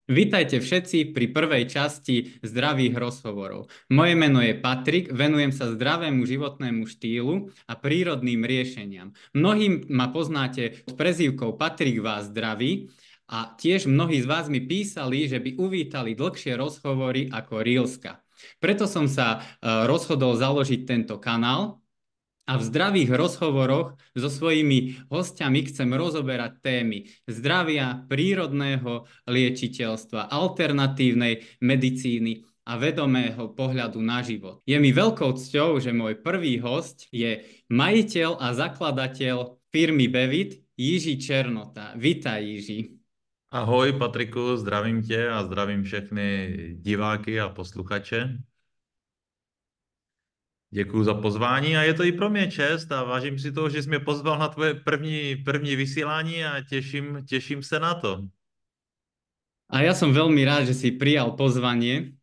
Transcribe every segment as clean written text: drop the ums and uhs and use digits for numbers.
Vítajte všetci pri prvej časti zdravých rozhovorov. Moje meno je Patrik, venujem sa zdravému životnému štýlu a prírodným riešeniam. Mnohí ma poznáte pod prezývkou Patrik vás zdraví a tiež mnohí z vás mi písali, že by uvítali dlhšie rozhovory ako Reelska. Preto som sa rozhodol založiť tento kanál. A v zdravých rozhovoroch so svojimi hostiami chcem rozoberať témy zdravia, prírodného liečiteľstva, alternatívnej medicíny a vedomého pohľadu na život. Je mi veľkou cťou, že môj prvý host je majiteľ a zakladateľ firmy Bevit, Jiří Černota. Vítaj, Jiří. Ahoj Patriku, zdravím tě a zdravím všechny diváky a posluchače. Děkuji za pozvání a je to i pro mě čest a vážím si toho, že jsi mě pozval na tvoje první vysílání a těším se na to. A ja som veľmi rád, že si prijal pozvanie,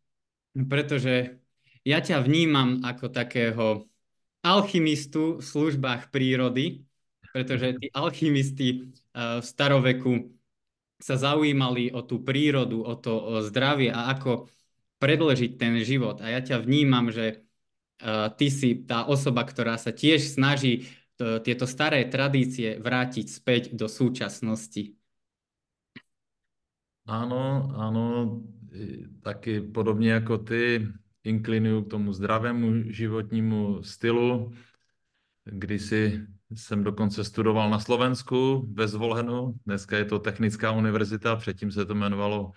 pretože ja ťa vnímam ako takého alchymistu v službách prírody, pretože tí alchymisti v staroveku sa zaujímali o tú prírodu, o to o zdravie a ako predĺžiť ten život. A ja ťa vnímam, že ty si tá osoba, ktorá sa tiež snaží tieto staré tradície vrátiť späť do súčasnosti. Ano, ano, taky podobně jako ty inklinuju k tomu zdravému životnímu stylu. Kdysi jsem dokonce studoval na Slovensku ve Zvolenu, dneska je to Technická univerzita, předtím se to jmenovalo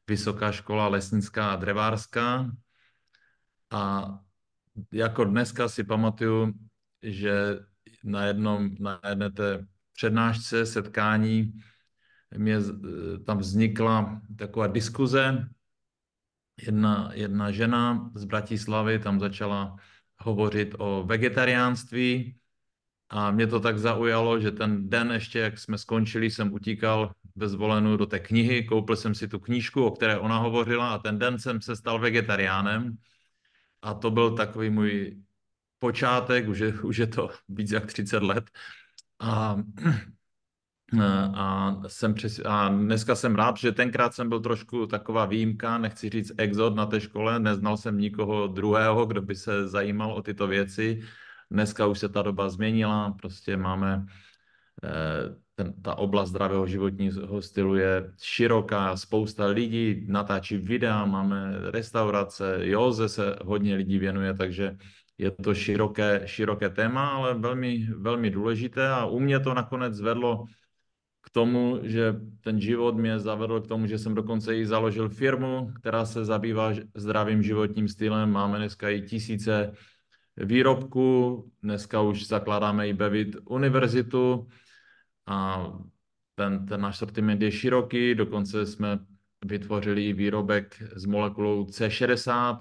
Vysoká škola lesnická a dřevářská. A jako dneska si pamatuju, že na jedné té přednášce, setkání, tam vznikla taková diskuze. Jedna žena z Bratislavy tam začala hovořit o vegetariánství a mě to tak zaujalo, že ten den ještě, jak jsme skončili, jsem utíkal ve Zvolenu do té knihy, koupil jsem si tu knížku, o které ona hovořila a ten den jsem se stal vegetariánem. A to byl takový můj počátek, už je to víc jak 30 let. A, a dneska jsem rád, že tenkrát jsem byl trošku taková výjimka, nechci říct exot na té škole, neznal jsem nikoho druhého, kdo by se zajímal o tyto věci. Dneska už se ta doba změnila, prostě máme ta oblast zdravého životního stylu je široká, spousta lidí natáčí videa, máme restaurace, józe se hodně lidí věnuje, takže je to široké téma, ale velmi, velmi důležité a u mě to nakonec vedlo k tomu, že ten život mě zavedl k tomu, že jsem dokonce i založil firmu, která se zabývá zdravým životním stylem. Máme dneska i tisíce výrobků, dneska už zakládáme i Bevit univerzitu, a ten náš sortiment je široký, dokonce jsme vytvořili i výrobek s molekulou C60,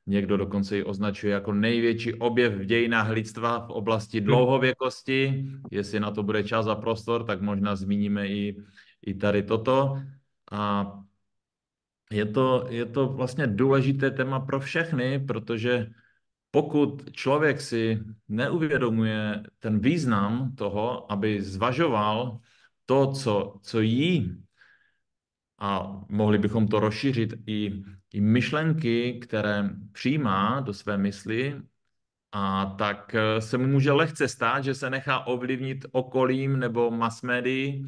někdo dokonce ji označuje jako největší objev v dějinách lidstva v oblasti dlouhověkosti. Jestli na to bude čas a prostor, tak možná zmíníme i tady toto. A je to vlastně důležité téma pro všechny, protože pokud člověk si neuvědomuje ten význam toho, aby zvažoval to, co jí, a mohli bychom to rozšířit i myšlenky, které přijímá do své mysli, a tak se mu může lehce stát, že se nechá ovlivnit okolím nebo mass médií.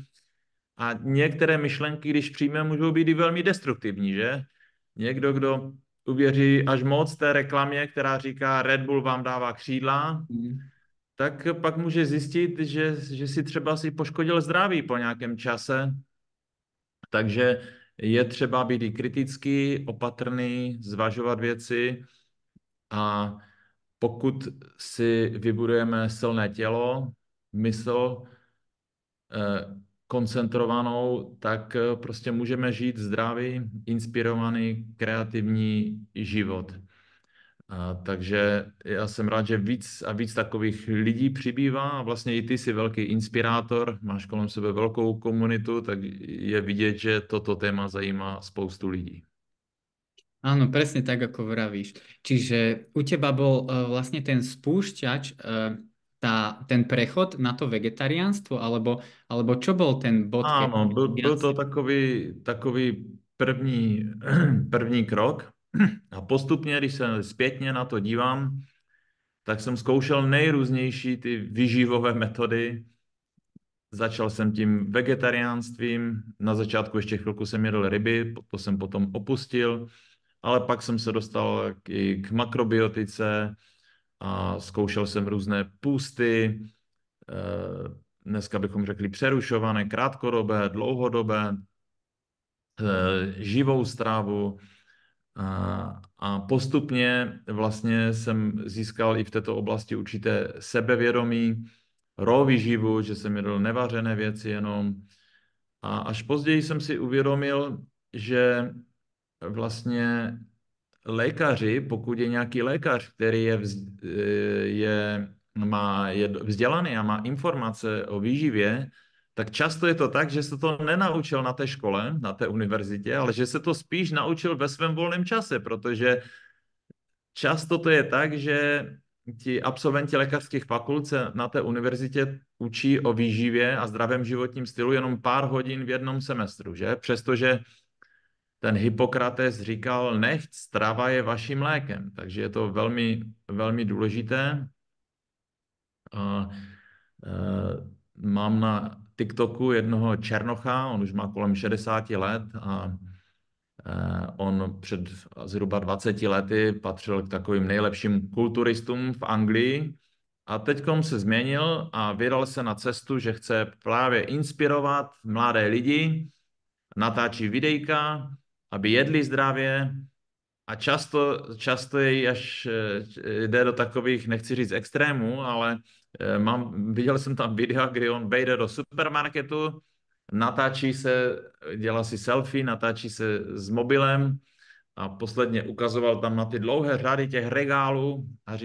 A některé myšlenky, když přijme, můžou být i velmi destruktivní, že? Někdo, kdo uvěří až moc té reklamě, která říká Red Bull vám dává křídla, tak pak může zjistit, že si třeba si poškodil zdraví po nějakém čase. Takže je třeba být i kritický, opatrný, zvažovat věci a pokud si vybudujeme silné tělo, mysl, koncentrovanou, tak prostě můžeme žít zdravý, inspirovaný, kreativní život. Takže já jsem rád, že víc a víc takových lidí přibývá a vlastně i ty jsi velký inspirátor, máš kolem sebe velkou komunitu, tak je vidět, že toto téma zajímá spoustu lidí. Áno, presne tak, ako vravíš. Čiže u teba bol vlastne ten spúšťač, ten prechod na to vegetariánstvo, alebo čo bol ten bod, keď Ano, byl viac... to takový první, první krok. A postupně, když se zpětně na to dívám, tak jsem zkoušel nejrůznější ty výživové metody. Začal jsem tím vegetariánstvím, na začátku ještě chvilku jsem jedl ryby, to jsem potom opustil, ale pak jsem se dostal i k makrobiotice a zkoušel jsem různé půsty, dneska bychom řekli přerušované, krátkodobé, dlouhodobé, živou strávu. A postupně vlastně jsem získal i v této oblasti určité sebevědomí, raw výživu, že jsem jedl nevařené věci jenom. A až později jsem si uvědomil, že vlastně lékaři, pokud je nějaký lékař, který je vzdělaný a má informace o výživě, tak často je to tak, že se to nenaučil na té škole, na té univerzitě, ale že se to spíš naučil ve svém volném čase, protože často to je tak, že ti absolventi lékařských fakult se na té univerzitě učí o výživě a zdravém životním stylu jenom pár hodin v jednom semestru, že? Přestože ten Hippokrates říkal, nechť strava je vaším lékem, takže je to velmi, velmi důležité. A, mám na TikToku jednoho Černocha, on už má kolem 60 let a on před zhruba 20 lety patřil k takovým nejlepším kulturistům v Anglii a teďkom se změnil a vydal se na cestu, že chce právě inspirovat mladé lidi, natáčí videjka, aby jedli zdravě a často jej až jde do takových, nechci říct extrémů, ale viděl jsem tam videa, kdy on vejde do supermarketu, natáčí se, dělá si selfie, natáčí se s mobilem a posledně ukazoval tam na ty dlouhé řady těch regálů a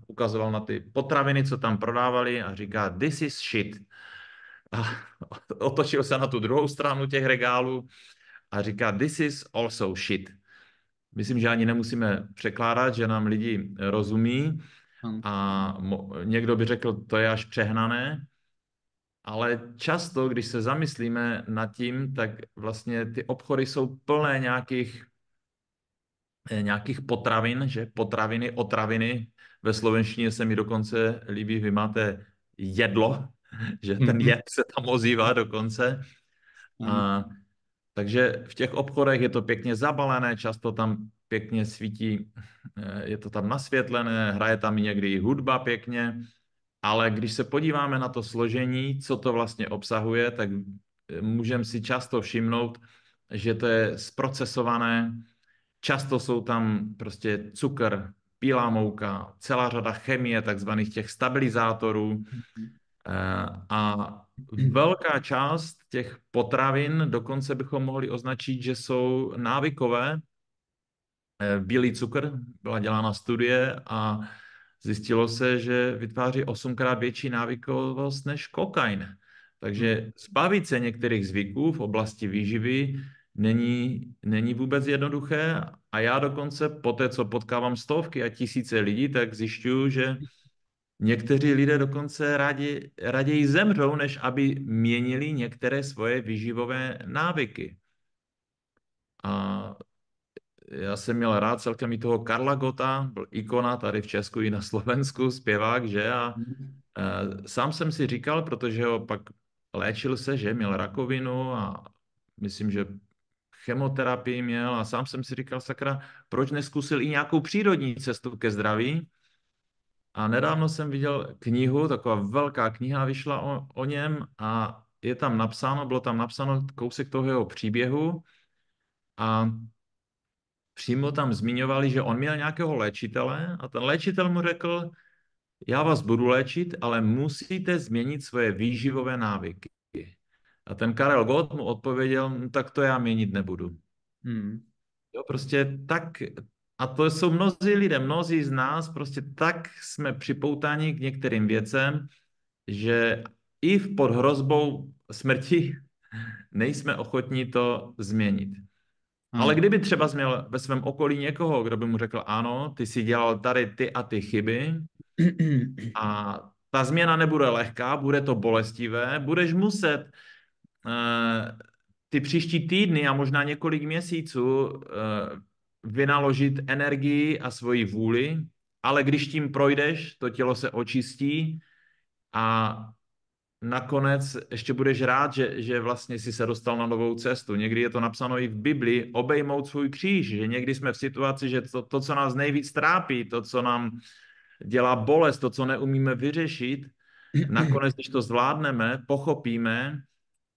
ukazoval na ty potraviny, co tam prodávali a říká, this is shit. A otočil se na tu druhou stranu těch regálů a říká, this is also shit. Myslím, že ani nemusíme překládat, že nám lidi rozumí a někdo by řekl, to je až přehnané, ale často, když se zamyslíme nad tím, tak vlastně ty obchody jsou plné nějakých potravin, že potraviny, otraviny. Ve slovenštině se mi dokonce líbí, vy máte jedlo, že ten jed se tam ozývá dokonce. A, takže v těch obchodech je to pěkně zabalené, často tam pěkně svítí, je to tam nasvětlené, hraje tam někdy i hudba pěkně, ale když se podíváme na to složení, co to vlastně obsahuje, tak můžeme si často všimnout, že to je zprocesované, často jsou tam prostě cukr, bílá mouka, celá řada chemie, takzvaných těch stabilizátorů, a velká část těch potravin dokonce bychom mohli označit, že jsou návykové. Bílý cukr, byla dělána studie a zjistilo se, že vytváří 8krát větší návykovost než kokain. Takže zbavit se některých zvyků v oblasti výživy není vůbec jednoduché a já dokonce po té, co potkávám stovky a tisíce lidí, tak zjišťuju, že někteří lidé dokonce raději zemřou, než aby měnili některé svoje výživové návyky. A já jsem měl rád celkem i toho Karla Gotta, byl ikona tady v Česku i na Slovensku, zpěvák, že? A sám jsem si říkal, protože ho pak léčil se, že měl rakovinu a myslím, že chemoterapii měl a sám jsem si říkal, sakra, proč neskusil i nějakou přírodní cestu ke zdraví? A nedávno jsem viděl knihu, taková velká kniha vyšla o něm a je tam napsáno, bylo tam napsáno kousek toho jeho příběhu a přímo tam zmiňovali, že on měl nějakého léčitele a ten léčitel mu řekl, já vás budu léčit, ale musíte změnit svoje výživové návyky. A ten Karel Gott mu odpověděl, no, tak to já měnit nebudu. Jo, prostě tak, a to jsou mnozí z nás, prostě tak jsme připoutáni k některým věcem, že i pod hrozbou smrti nejsme ochotní to změnit. Ale kdyby třeba měl ve svém okolí někoho, kdo by mu řekl, ano, ty si dělal tady ty a ty chyby a ta změna nebude lehká, bude to bolestivé, budeš muset ty příští týdny a možná několik měsíců vynaložit energii a svoji vůli, ale když tím projdeš, to tělo se očistí a nakonec ještě budeš rád, že vlastně si se dostal na novou cestu. Někdy je to napsáno i v Biblii, obejmout svůj kříž, že někdy jsme v situaci, že to co nás nejvíc trápí, to, co nám dělá bolest, to, co neumíme vyřešit, nakonec, když to zvládneme, pochopíme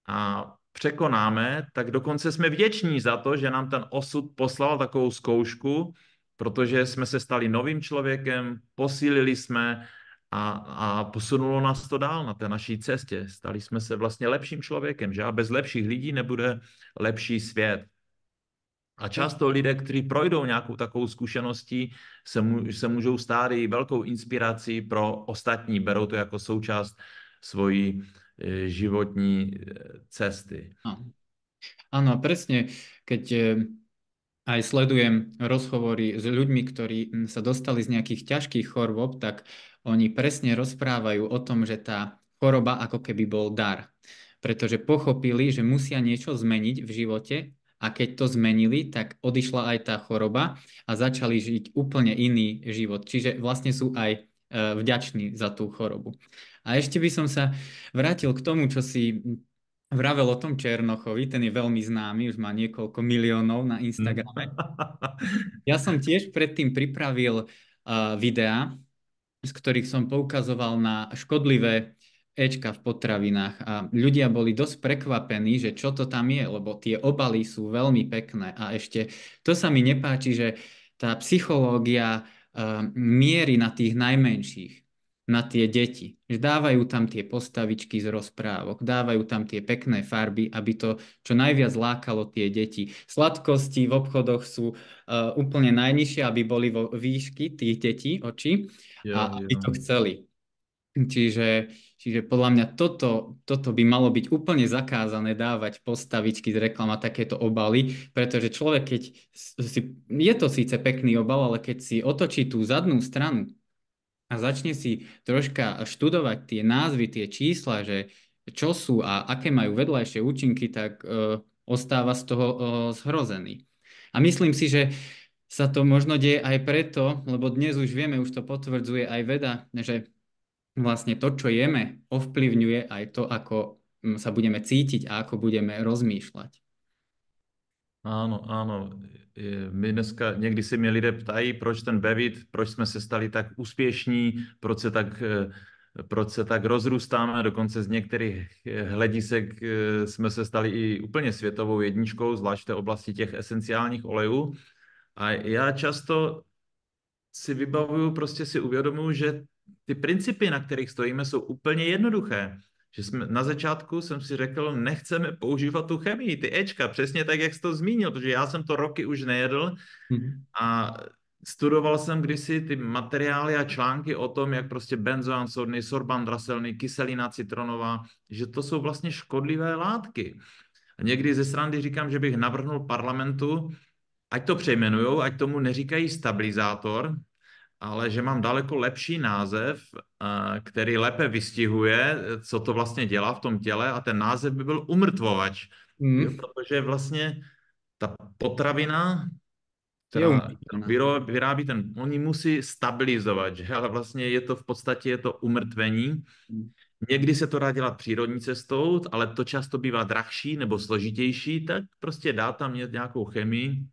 a překonáme, tak dokonce jsme vděční za to, že nám ten osud poslal takovou zkoušku, protože jsme se stali novým člověkem, posílili jsme a posunulo nás to dál na té naší cestě. Stali jsme se vlastně lepším člověkem, že? A bez lepších lidí nebude lepší svět. A často lidé, kteří projdou nějakou takovou zkušeností, se můžou stát i velkou inspirací pro ostatní. Berou to jako součást svojí životní cesty. Áno, presne, keď aj sledujem rozhovory s ľuďmi, ktorí sa dostali z nejakých ťažkých chorôb, tak oni presne rozprávajú o tom, že tá choroba ako keby bol dar. Pretože pochopili, že musia niečo zmeniť v živote a keď to zmenili, tak odišla aj tá choroba a začali žiť úplne iný život. Čiže vlastne sú aj vďační za tú chorobu. A ešte by som sa vrátil k tomu, čo si vravel o tom Černochovi, ten je veľmi známy, už má niekoľko miliónov na Instagrame. Ja som tiež predtým pripravil videá, z ktorých som poukazoval na škodlivé Ečka v potravinách a ľudia boli dosť prekvapení, že čo to tam je, lebo tie obaly sú veľmi pekné a ešte to sa mi nepáči, že tá psychológia mierí na tých najmenších, na tie deti. Že dávajú tam tie postavičky z rozprávok, dávajú tam tie pekné farby, aby to čo najviac lákalo tie deti. Sladkosti v obchodoch sú úplne najnižšie, aby boli vo výšky tých detí oči a aby to chceli. Čiže podľa mňa toto by malo byť úplne zakázané dávať postavičky z reklam a takéto obaly, pretože človek, keď je to síce pekný obal, ale keď si otočí tú zadnú stranu a začne si troška študovať tie názvy, tie čísla, že čo sú a aké majú vedľajšie účinky, tak ostáva z toho zhrozený. A myslím si, že sa to možno deje aj preto, lebo dnes už vieme, už to potvrdzuje aj veda, že vlastne to, čo jeme, ovplyvňuje aj to, ako sa budeme cítiť a ako budeme rozmýšľať. Ano, ano. My dneska, někdy se mě lidé ptají, proč ten Bevit, proč jsme se stali tak úspěšní, proč se tak rozrůstáme, dokonce z některých hledisek jsme se stali i úplně světovou jedničkou, zvlášť v té oblasti těch esenciálních olejů. A já často si vybavuju, prostě si uvědomuji, že ty principy, na kterých stojíme, jsou úplně jednoduché. Že na začátku jsem si řekl, nechceme používat tu chemii, ty Ečka, přesně tak, jak jsi to zmínil, protože já jsem to roky už nejedl a studoval jsem kdysi ty materiály a články o tom, jak prostě benzoan sodný, sorban draselný, kyselina citronová, že to jsou vlastně škodlivé látky. A někdy ze srandy říkám, že bych navrhnul parlamentu, ať to přejmenujou, ať tomu neříkají stabilizátor, ale že mám daleko lepší název, který lépe vystihuje, co to vlastně dělá v tom těle a ten název by byl umrtvovač. Jo, protože vlastně ta potravina, která vyrábí oni musí stabilizovat, že? Ale vlastně je to v podstatě je to umrtvení. Někdy se to dá dělat přírodní cestou, ale to často bývá drahší nebo složitější, tak prostě dá tam nějakou chemii.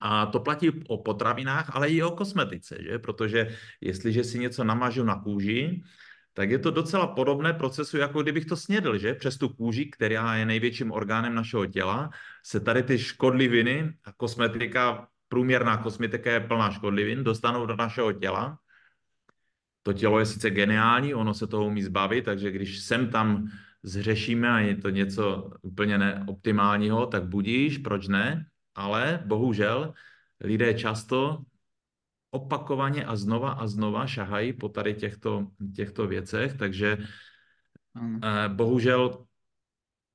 A to platí o potravinách, ale i o kosmetice, že? Protože jestliže si něco namažu na kůži, tak je to docela podobné procesu, jako kdybych to snědl, že? Přes tu kůži, která je největším orgánem našeho těla, se tady ty škodliviny a kosmetika, průměrná kosmetika je plná škodlivin, dostanou do našeho těla. To tělo je sice geniální, ono se toho umí zbavit, takže když sem tam zřešíme a je to něco úplně neoptimálního, tak budíš, proč ne? Ale bohužel lidé často opakovaně a znova šahají po tady těchto věcech, takže bohužel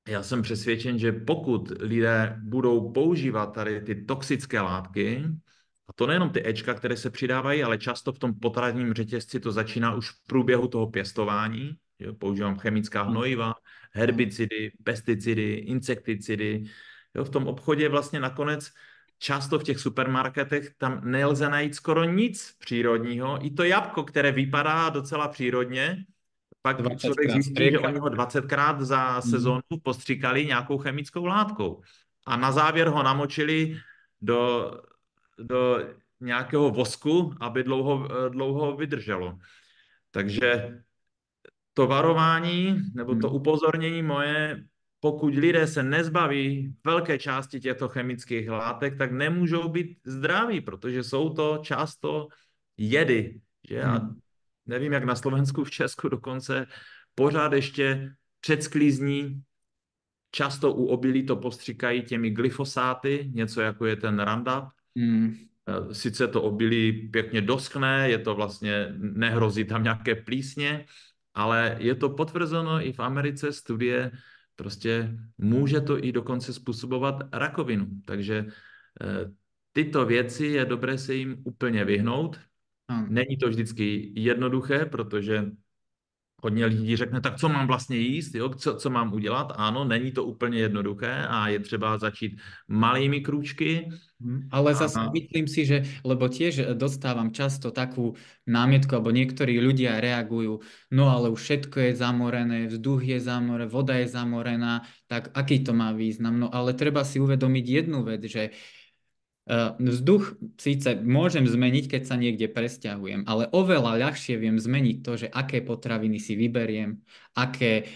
já jsem přesvědčen, že pokud lidé budou používat tady ty toxické látky, a to nejenom ty Ečka, které se přidávají, ale často v tom potravním řetězci to začíná už v průběhu toho pěstování, Jo? Používám chemická Hm. hnojiva, Hm. herbicidy, pesticidy, insekticidy. Jo? V tom obchodě vlastně nakonec často v těch supermarketech tam nelze najít skoro nic přírodního. I to jabko, které vypadá docela přírodně, pak člověk 20-krát zjistí, že strieka. oni ho 20krát za Hm. sezónu postříkali nějakou chemickou látkou. A na závěr ho namočili do, do nějakého vosku, aby dlouho vydrželo. Takže to varování nebo to Hm. upozornění moje, pokud lidé se nezbaví velké části těchto chemických látek, tak nemůžou být zdraví, protože jsou to často jedy. Že? A Hm. nevím, jak na Slovensku, v Česku dokonce pořád ještě před sklízní často u obilí to postříkají těmi glyfosáty, něco jako je ten Roundup. Hm. Sice to obilí pěkně doschne, je to vlastně, nehrozí tam nějaké plísně, ale je to potvrzeno i v Americe studie, prostě může to i dokonce způsobovat rakovinu. Takže tyto věci je dobré se jim úplně vyhnout. Hm. Není to vždycky jednoduché, protože hodně lidí řekne, tak co mám vlastně jíst, jo? Co mám udělat? Ano, není to úplně jednoduché a je třeba začít malými krůčky. Ale zase A myslím si, že, lebo tiež dostávam často takú námietku, alebo niektorí ľudia reagujú, no ale už všetko je zamorené, vzduch je zamorený, voda je zamorená, tak aký to má význam? No ale treba si uvedomiť jednu vec, že vzduch síce môžem zmeniť, keď sa niekde presťahujem, ale oveľa ľahšie viem zmeniť to, že aké potraviny si vyberiem, aké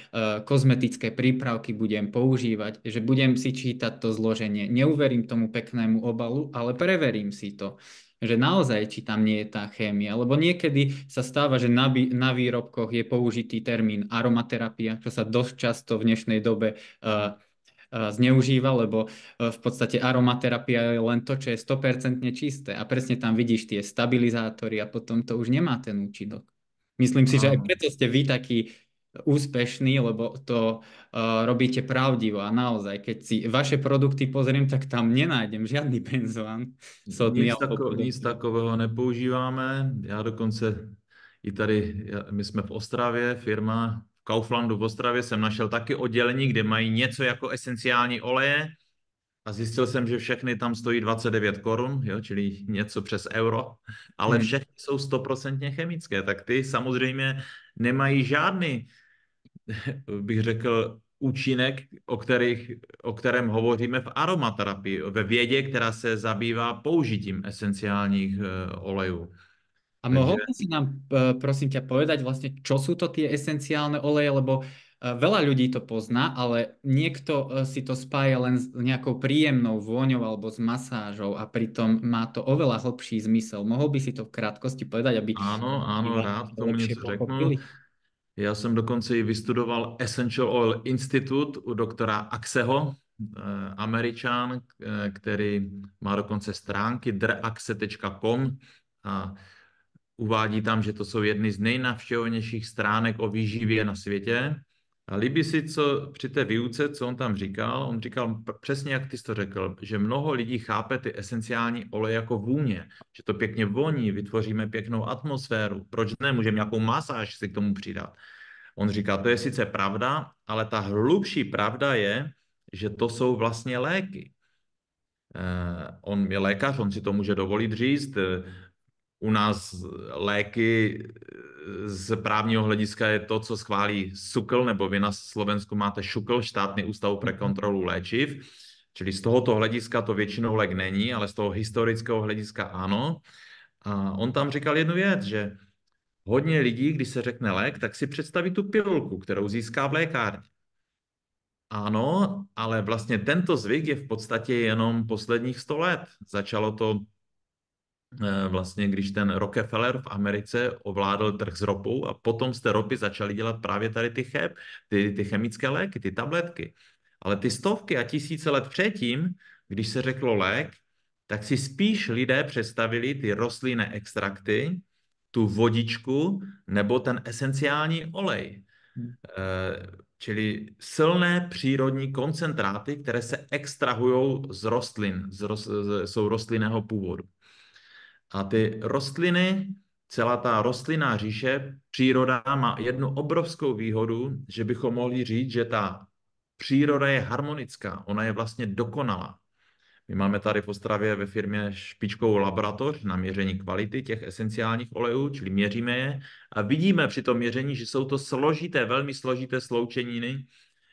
kozmetické prípravky budem používať, že budem si čítať to zloženie. Neuverím tomu peknému obalu, ale preverím si to, že naozaj, či tam nie je tá chémia. Lebo niekedy sa stáva, že na výrobkoch je použitý termín aromaterapia, čo sa dosť často v dnešnej dobe zneužíva, lebo v podstate aromaterapia je len to, čo je 100% čisté a presne tam vidíš tie stabilizátory a potom to už nemá ten účinok. Myslím si, že aj áno. preto ste vy taký úspešný, lebo to robíte pravdivo a naozaj, keď si vaše produkty pozriem, tak tam nenájdem žiadny benzoán sodný alebo Nic podobný. takového nepoužíváme. Já dokonce i tady, my jsme v Ostravě, firma v Kauflandu v Ostravě, jsem našel taky oddělení, kde mají něco jako esenciální oleje a zjistil jsem, že všechny tam stojí 29 korun, jo, čili něco přes euro, ale Hmm. všechny jsou 100% chemické, tak ty samozřejmě nemají žádný, bych řekl, účinek, o kterém hovoříme v aromaterapii, ve vědě, která se zabývá použitím esenciálních olejů. A Takže mohol by si nám, prosím ťa, povedať vlastne, čo sú to tie esenciálne oleje, lebo veľa ľudí to pozná, ale niekto si to spája len s nejakou príjemnou vôňou alebo s masážou a pritom má to oveľa hlbší zmysel. Mohol by si to v krátkosti povedať, aby ano, diváci rád k to tomu lepšie něco řeknu. pochopili? Já jsem dokonce i vystudoval Essential Oil Institute u doktora Axeho, Američan, který má dokonce stránky draxe.com a uvádí tam, že to jsou jedny z nejnavštěvovanějších stránek o výživě na světě. A líbí si, co při té výuce, co on říkal přesně, jak ty jsi to řekl, že mnoho lidí chápe ty esenciální oleje jako vůně, že to pěkně voní, vytvoříme pěknou atmosféru, proč ne, můžeme nějakou masáž si k tomu přidat. On říká, to je sice pravda, ale ta hlubší pravda je, že to jsou vlastně léky. On je lékař, on si to může dovolit říct. U nás léky z právního hlediska je to, co schválí SÚKL, nebo vy na Slovensku máte ŠUKL, Štátný ústav pre kontrolu léčiv. Čili z tohoto hlediska to většinou lék není, ale z toho historického hlediska ano. A on tam říkal jednu věc, že hodně lidí, když se řekne lék, tak si představí tu pilulku, kterou získá v lékárně. Ano, ale vlastně tento zvyk je v podstatě jenom posledních 100 let. Začalo to vlastně, když ten Rockefeller v Americe ovládl trh s ropou a potom z té ropy začali dělat právě tady ty chemické léky, ty tabletky. Ale ty stovky a tisíce let předtím, když se řeklo lék, tak si spíš lidé představili ty rostlinné extrakty, tu vodičku nebo ten esenciální olej. Čili silné přírodní koncentráty, které se extrahují z rostlin, jsou rostlinného původu. A ty rostliny celá ta rostlinná říše, příroda má jednu obrovskou výhodu, že bychom mohli říct, že ta příroda je harmonická, ona je vlastně dokonalá. My máme tady v Ostravě ve firmě špičkovou laboratoř na měření kvality těch esenciálních olejů, čili měříme je a vidíme při tom měření, že jsou to složité, velmi složité sloučeniny,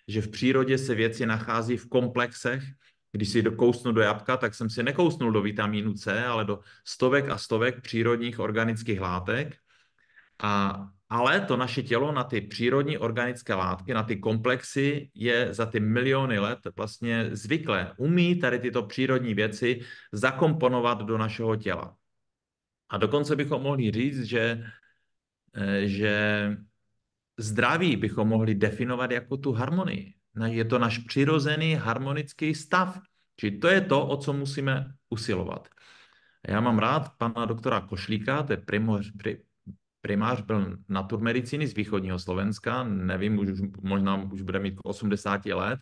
že v přírodě se věci nachází v komplexech. Když si dokousnu do jabka, tak jsem si nekousnul do vitamínu C, ale do stovek a stovek přírodních organických látek. Ale to naše tělo na ty přírodní organické látky, na ty komplexy je za ty miliony let vlastně zvyklé. Umí tady tyto přírodní věci zakomponovat do našeho těla. A dokonce bychom mohli říct, že zdraví bychom mohli definovat jako tu harmonii. Je to náš přirozený harmonický stav. Čili to je to, o co musíme usilovat. Já mám rád pana doktora Košlíka, to je primář, byl naturmedicíny z východního Slovenska, nevím, možná už bude mít 80 let.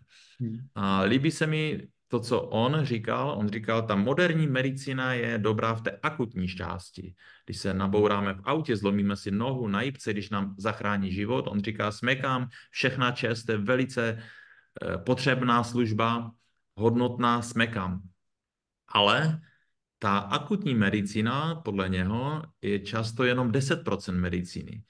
A líbí se mi to, co on říkal, ta moderní medicína je dobrá v té akutní části. Když se nabouráme v autě, zlomíme si nohu na jipce, když nám zachrání život, on říká, smekám, všechna čest, je velice potřebná služba, hodnotná, smekám. Ale ta akutní medicína, podle něho, je často jenom 10% medicíny.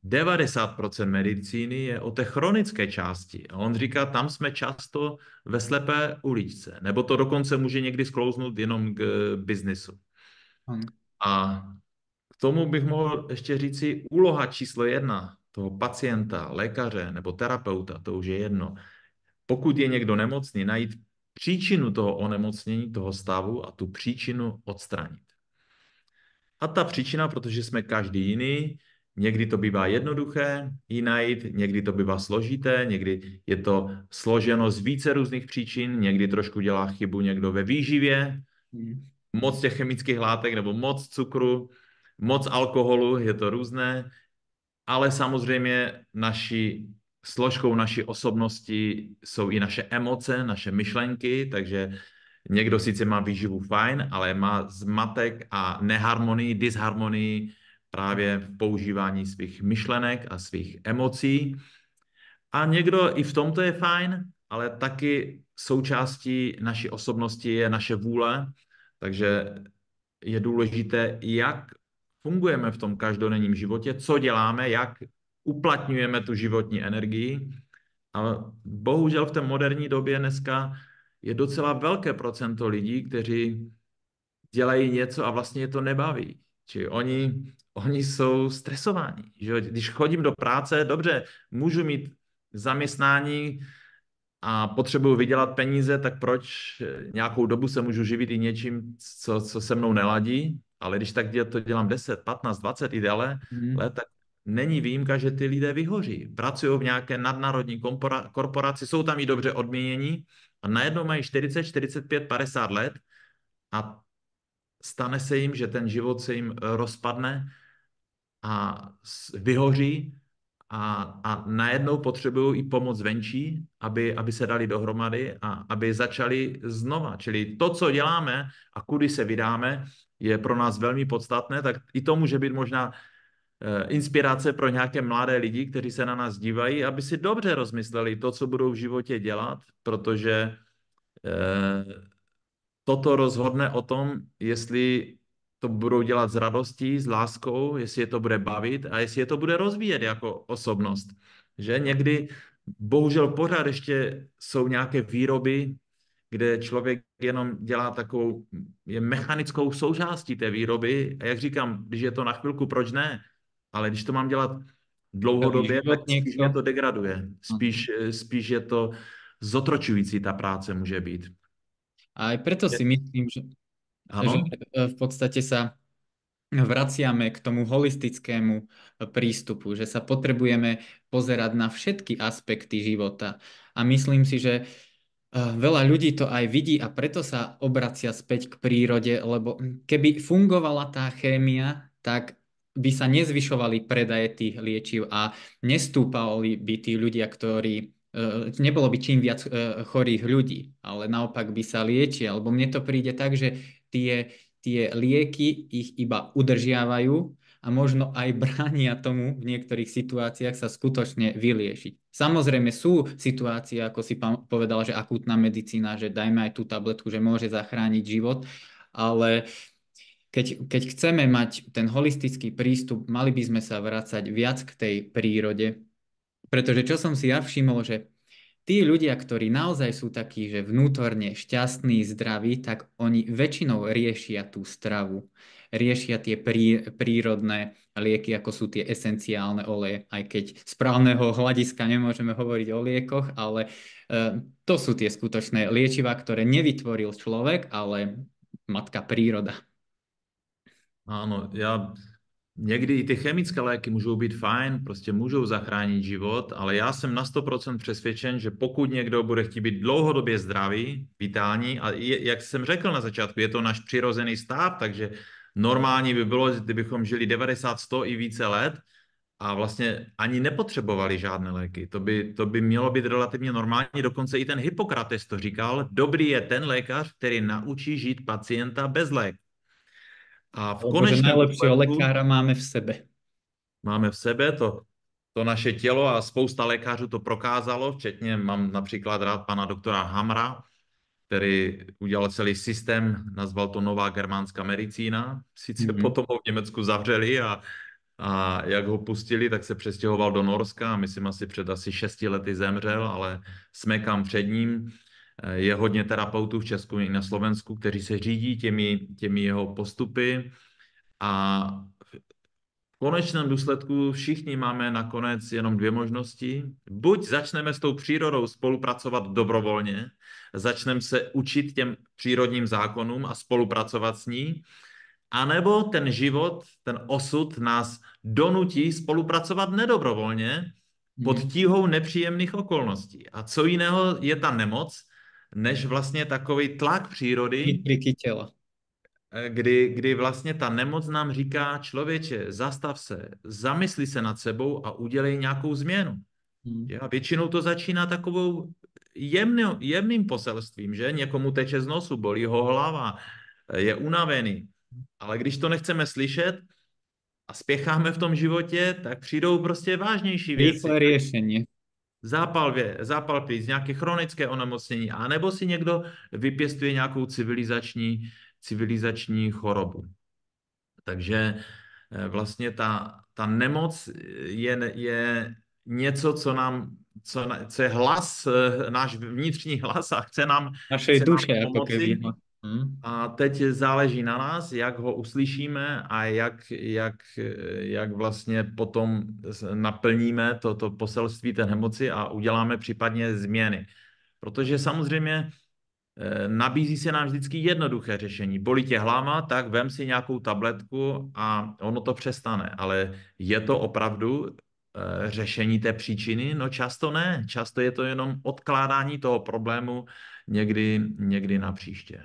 90% medicíny je o té chronické části. A on říká, tam jsme často ve slepé uličce. Nebo to dokonce může někdy sklouznout jenom k biznisu. A k tomu bych mohl ještě říci, úloha číslo 1 toho pacienta, lékaře nebo terapeuta, to už je jedno. Pokud je někdo nemocný, najít příčinu toho onemocnění, toho stavu a tu příčinu odstranit. A ta příčina, protože jsme každý jiný, někdy to bývá jednoduché ji najít, někdy to bývá složité, někdy je to složeno z více různých příčin, někdy trošku dělá chybu někdo ve výživě, moc těch chemických látek nebo moc cukru, moc alkoholu, je to různé, ale samozřejmě složkou naší osobnosti jsou i naše emoce, naše myšlenky, takže někdo sice má výživu fajn, ale má zmatek a neharmonii, disharmonii právě v používání svých myšlenek a svých emocí. A někdo i v tomto je fajn, ale taky součástí naší osobnosti je naše vůle, takže je důležité, jak fungujeme v tom každodenním životě, co děláme, jak uplatňujeme tu životní energii. Ale bohužel v té moderní době dneska je docela velké procento lidí, kteří dělají něco a vlastně je to nebaví. Či oni jsou stresováni. Že? Když chodím do práce, dobře, můžu mít zaměstnání a potřebuji vydělat peníze, tak proč nějakou dobu se můžu živit i něčím, co se mnou neladí, ale když tak to dělám 10, 15, 20 i déle let, tak není výjimka, že ty lidé vyhoří. Pracují v nějaké nadnárodní korporaci, jsou tam i dobře odměnění a najednou mají 40, 45, 50 let a stane se jim, že ten život se jim rozpadne a vyhoří a najednou potřebují i pomoc venčí, aby se dali dohromady a aby začali znova. Čili to, co děláme a kudy se vydáme, je pro nás velmi podstatné, tak i to může být možná inspirace pro nějaké mladé lidi, kteří se na nás dívají, aby si dobře rozmysleli to, co budou v životě dělat, protože toto rozhodne o tom, jestli to budou dělat s radostí, s láskou, jestli je to bude bavit a jestli je to bude rozvíjet jako osobnost. Že někdy, bohužel pořád ještě jsou nějaké výroby, kde člověk jenom dělá takovou, je mechanickou součástí té výroby a jak říkám, když je to na chvilku, proč ne? Ale když to mám dělat dlouhodobě, tak spíš mě to degraduje. Spíš je to zotročující, ta práce může být. A aj preto si myslím, že Ano? v podstate sa vraciame k tomu holistickému prístupu, že sa potrebujeme pozerať na všetky aspekty života. A myslím si, že veľa ľudí to aj vidí a preto sa obracia späť k prírode, lebo keby fungovala tá chémia, tak by sa nezvyšovali predaje tých liečiv a nestúpali by tí ľudia, ktorí nebolo by čím viac chorých ľudí, ale naopak by sa liečia, lebo mne to príde tak, že tie lieky ich iba udržiavajú a možno aj bránia tomu v niektorých situáciách sa skutočne vyliešiť. Samozrejme sú situácie, ako si povedal, že akútna medicína, že dajme aj tú tabletku, že môže zachrániť život, ale keď chceme mať ten holistický prístup, mali by sme sa vrácať viac k tej prírode, pretože čo som si ja všimol, že tí ľudia, ktorí naozaj sú takí, že vnútorne šťastní, zdraví, tak oni väčšinou riešia tú stravu. Riešia tie prírodné lieky, ako sú tie esenciálne oleje, aj keď z právneho hľadiska nemôžeme hovoriť o liekoch, ale to sú tie skutočné liečivá, ktoré nevytvoril človek, ale matka príroda. Ano, někdy i ty chemické léky můžou být fajn, prostě můžou zachránit život, ale já jsem na 100% přesvědčen, že pokud někdo bude chtít být dlouhodobě zdravý, vitální, a jak jsem řekl na začátku, je to náš přirozený stav, takže normální by bylo, kdybychom žili 90, 100 i více let a vlastně ani nepotřebovali žádné léky. To by mělo být relativně normální, dokonce i ten Hippokrates to říkal, dobrý je ten lékař, který naučí žít pacienta bez léku. A v Lebo že konečném najlepšieho důsledku lekára máme v sebe. máme v sebe to naše tělo a spousta lékařů to prokázalo, včetně mám například rád pana doktora Hamra, který udělal celý systém, nazval to Nová germánská medicína. Sice potom ho v Německu zavřeli a jak ho pustili, tak se přestěhoval do Norska a myslím před asi 6 lety zemřel, ale smekám před ním. Je hodně terapeutů v Česku i na Slovensku, kteří se řídí těmi jeho postupy a v konečném důsledku všichni máme nakonec jenom dvě možnosti. Buď začneme s tou přírodou spolupracovat dobrovolně, začneme se učit těm přírodním zákonům a spolupracovat s ní, anebo ten život, ten osud nás donutí spolupracovat nedobrovolně pod tíhou nepříjemných okolností. A co jiného je ta nemoc, než vlastně takový tlak přírody, Výkriky těla. kdy vlastně ta nemoc nám říká, člověče, zastav se, zamysli se nad sebou a udělej nějakou změnu. A většinou to začíná takovou jemným poselstvím, že někomu teče z nosu, bolí ho hlava, je unavený. Ale když to nechceme slyšet a spěcháme v tom životě, tak přijdou prostě vážnější věci. Rýchle riešenie. Zápal plic, nějaké chronické onemocnění, anebo si někdo vypěstuje nějakou civilizační chorobu. Takže vlastně ta nemoc je něco, co je hlas, náš vnitřní hlas a chce nám duše, jako pomoci. keby. A teď záleží na nás, jak ho uslyšíme a jak vlastně potom naplníme to poselství té nemoci a uděláme případně změny. Protože samozřejmě nabízí se nám vždycky jednoduché řešení. Bolí tě hlava, tak vem si nějakou tabletku a ono to přestane. Ale je to opravdu řešení té příčiny? No často ne. Často je to jenom odkládání toho problému někdy na příště.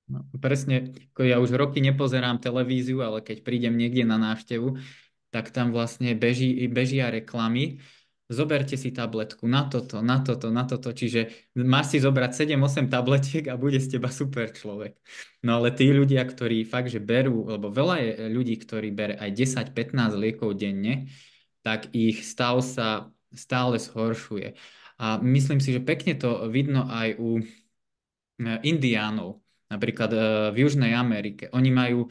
No, presne, ako ja už roky nepozerám televíziu, ale keď prídem niekde na návštevu, tak tam vlastne bežia reklamy. Zoberte si tabletku na toto, na toto, na toto. Čiže máš si zobrať 7-8 tabletiek a bude z teba super človek. No ale tí ľudia, ktorí fakt, že berú, lebo veľa je ľudí, ktorí bere aj 10-15 liekov denne, tak ich stav sa stále zhoršuje. A myslím si, že pekne to vidno aj u Indiánov. Napríklad v Južnej Amerike. Oni majú,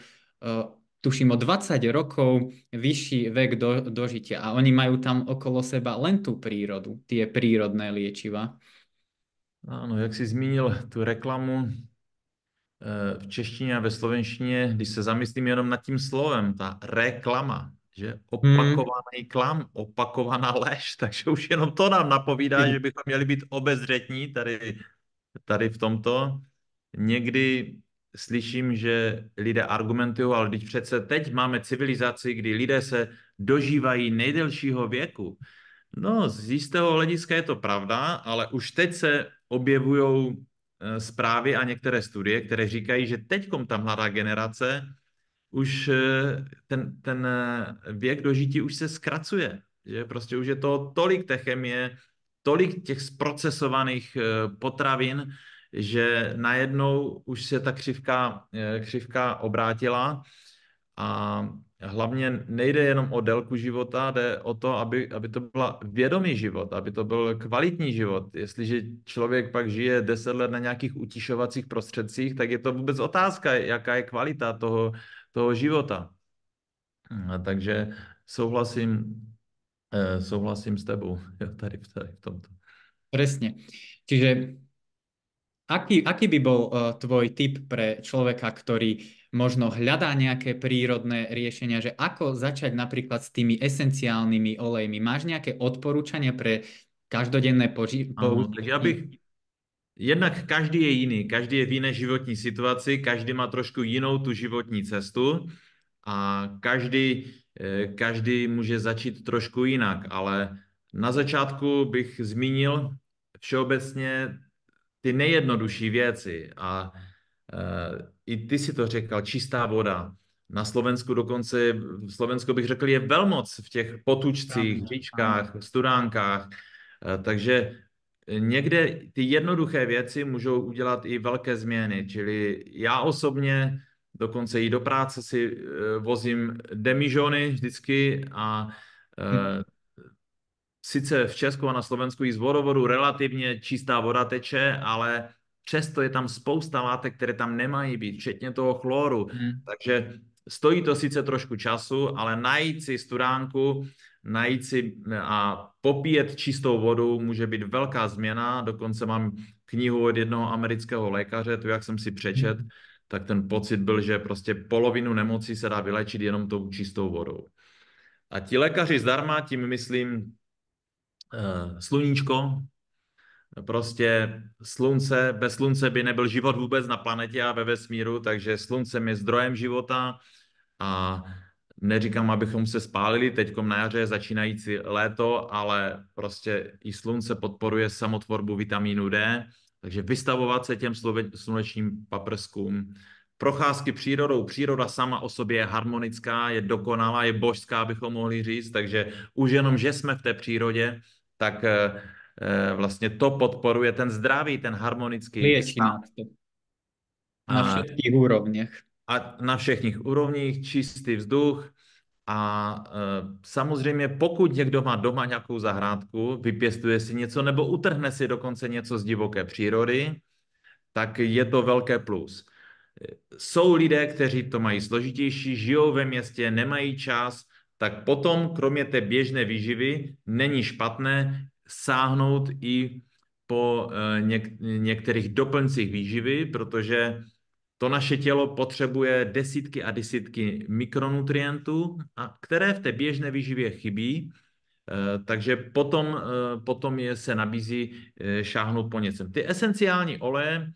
tuším, o 20 rokov vyšší vek dožitia a oni majú tam okolo seba len tú prírodu, tie prírodné liečiva. Ano, jak jsi zmínil tu reklamu v češtině a ve slovenštině, když se zamyslím jenom nad tím slovem, ta reklama, že opakovaný klam, opakovaná lež, takže už jenom to nám napovídá, že bychom měli být obezřetní tady v tomto. Někdy slyším, že lidé argumentují, ale teď přece teď máme civilizaci, kdy lidé se dožívají nejdelšího věku. No, z jistého hlediska je to pravda, ale už teď se objevují zprávy a některé studie, které říkají, že teďkom ta mladá generace už ten věk dožití už se zkracuje. Že prostě už je to tolik té chemie, tolik těch zprocesovaných potravin, že najednou už se ta křivka obrátila a hlavně nejde jenom o délku života, jde o to, aby to byla vědomý život, aby to byl kvalitní život. Jestliže člověk pak žije 10 let na nějakých utišovacích prostředcích, tak je to vůbec otázka, jaká je kvalita toho života. Takže souhlasím, souhlasím s tebou tady v tomto. Presne. Čiže aký by bol tvoj tip pre človeka, ktorý možno hľadá nejaké prírodné riešenia, že ako začať napríklad s tými esenciálnymi olejmi? Máš nejaké odporúčania pre každodenné Ano, tak já bych, používanie? jednak každý je jiný, každý je v jiné životní situaci, každý má trošku jinou tu životní cestu a každý může začít trošku jinak, ale na začátku bych zmínil všeobecně ty nejjednodušší věci a i ty si to řekl, čistá voda. Na Slovensku dokonce, v Slovensku bych řekl, je velmoc v těch potučcích, Áno, áno. říčkách, studánkách, takže někde ty jednoduché věci můžou udělat i velké změny, čili já osobně dokonce i do práce si vozím demižony vždycky a Hm. sice v Česku a na Slovensku i z vodovodu relativně čistá voda teče, ale přesto je tam spousta látek, které tam nemají být, včetně toho chloru. Hm. Takže stojí to sice trošku času, ale najít si studánku, najít si a popíjet čistou vodu může být velká změna. Dokonce mám knihu od jednoho amerického lékaře, tu jak jsem si přečet, Hm. tak ten pocit byl, že prostě polovinu nemocí se dá vylečit jenom tou čistou vodou. A ti lékaři zdarma, tím myslím sluníčko, prostě slunce, bez slunce by nebyl život vůbec na planetě a ve vesmíru, takže sluncem je zdrojem života a neříkám, abychom se spálili, teďkom na jaře začínající léto, ale prostě i slunce podporuje samotvorbu vitamínu D, takže vystavovat se těm slunečním paprskům, procházky přírodou. Příroda sama o sobě je harmonická, je dokonalá, je božská, bychom mohli říct, takže už jenom, že jsme v té přírodě, tak vlastně to podporuje ten zdravý, ten harmonický Lieči stav. nás to na A, všetkých úrovniach. a na všech úrovních čistý vzduch. A samozřejmě pokud někdo má doma nějakou zahrádku, vypěstuje si něco nebo utrhne si dokonce něco z divoké přírody, tak je to velké plus. Jsou lidé, kteří to mají složitější, žijou ve městě, nemají čas, tak potom, kromě té běžné výživy, není špatné sáhnout i po některých doplňcích výživy, protože to naše tělo potřebuje desítky a desítky mikronutrientů, které v té běžné výživě chybí, takže potom se nabízí šáhnout po něčem. Ty esenciální oleje,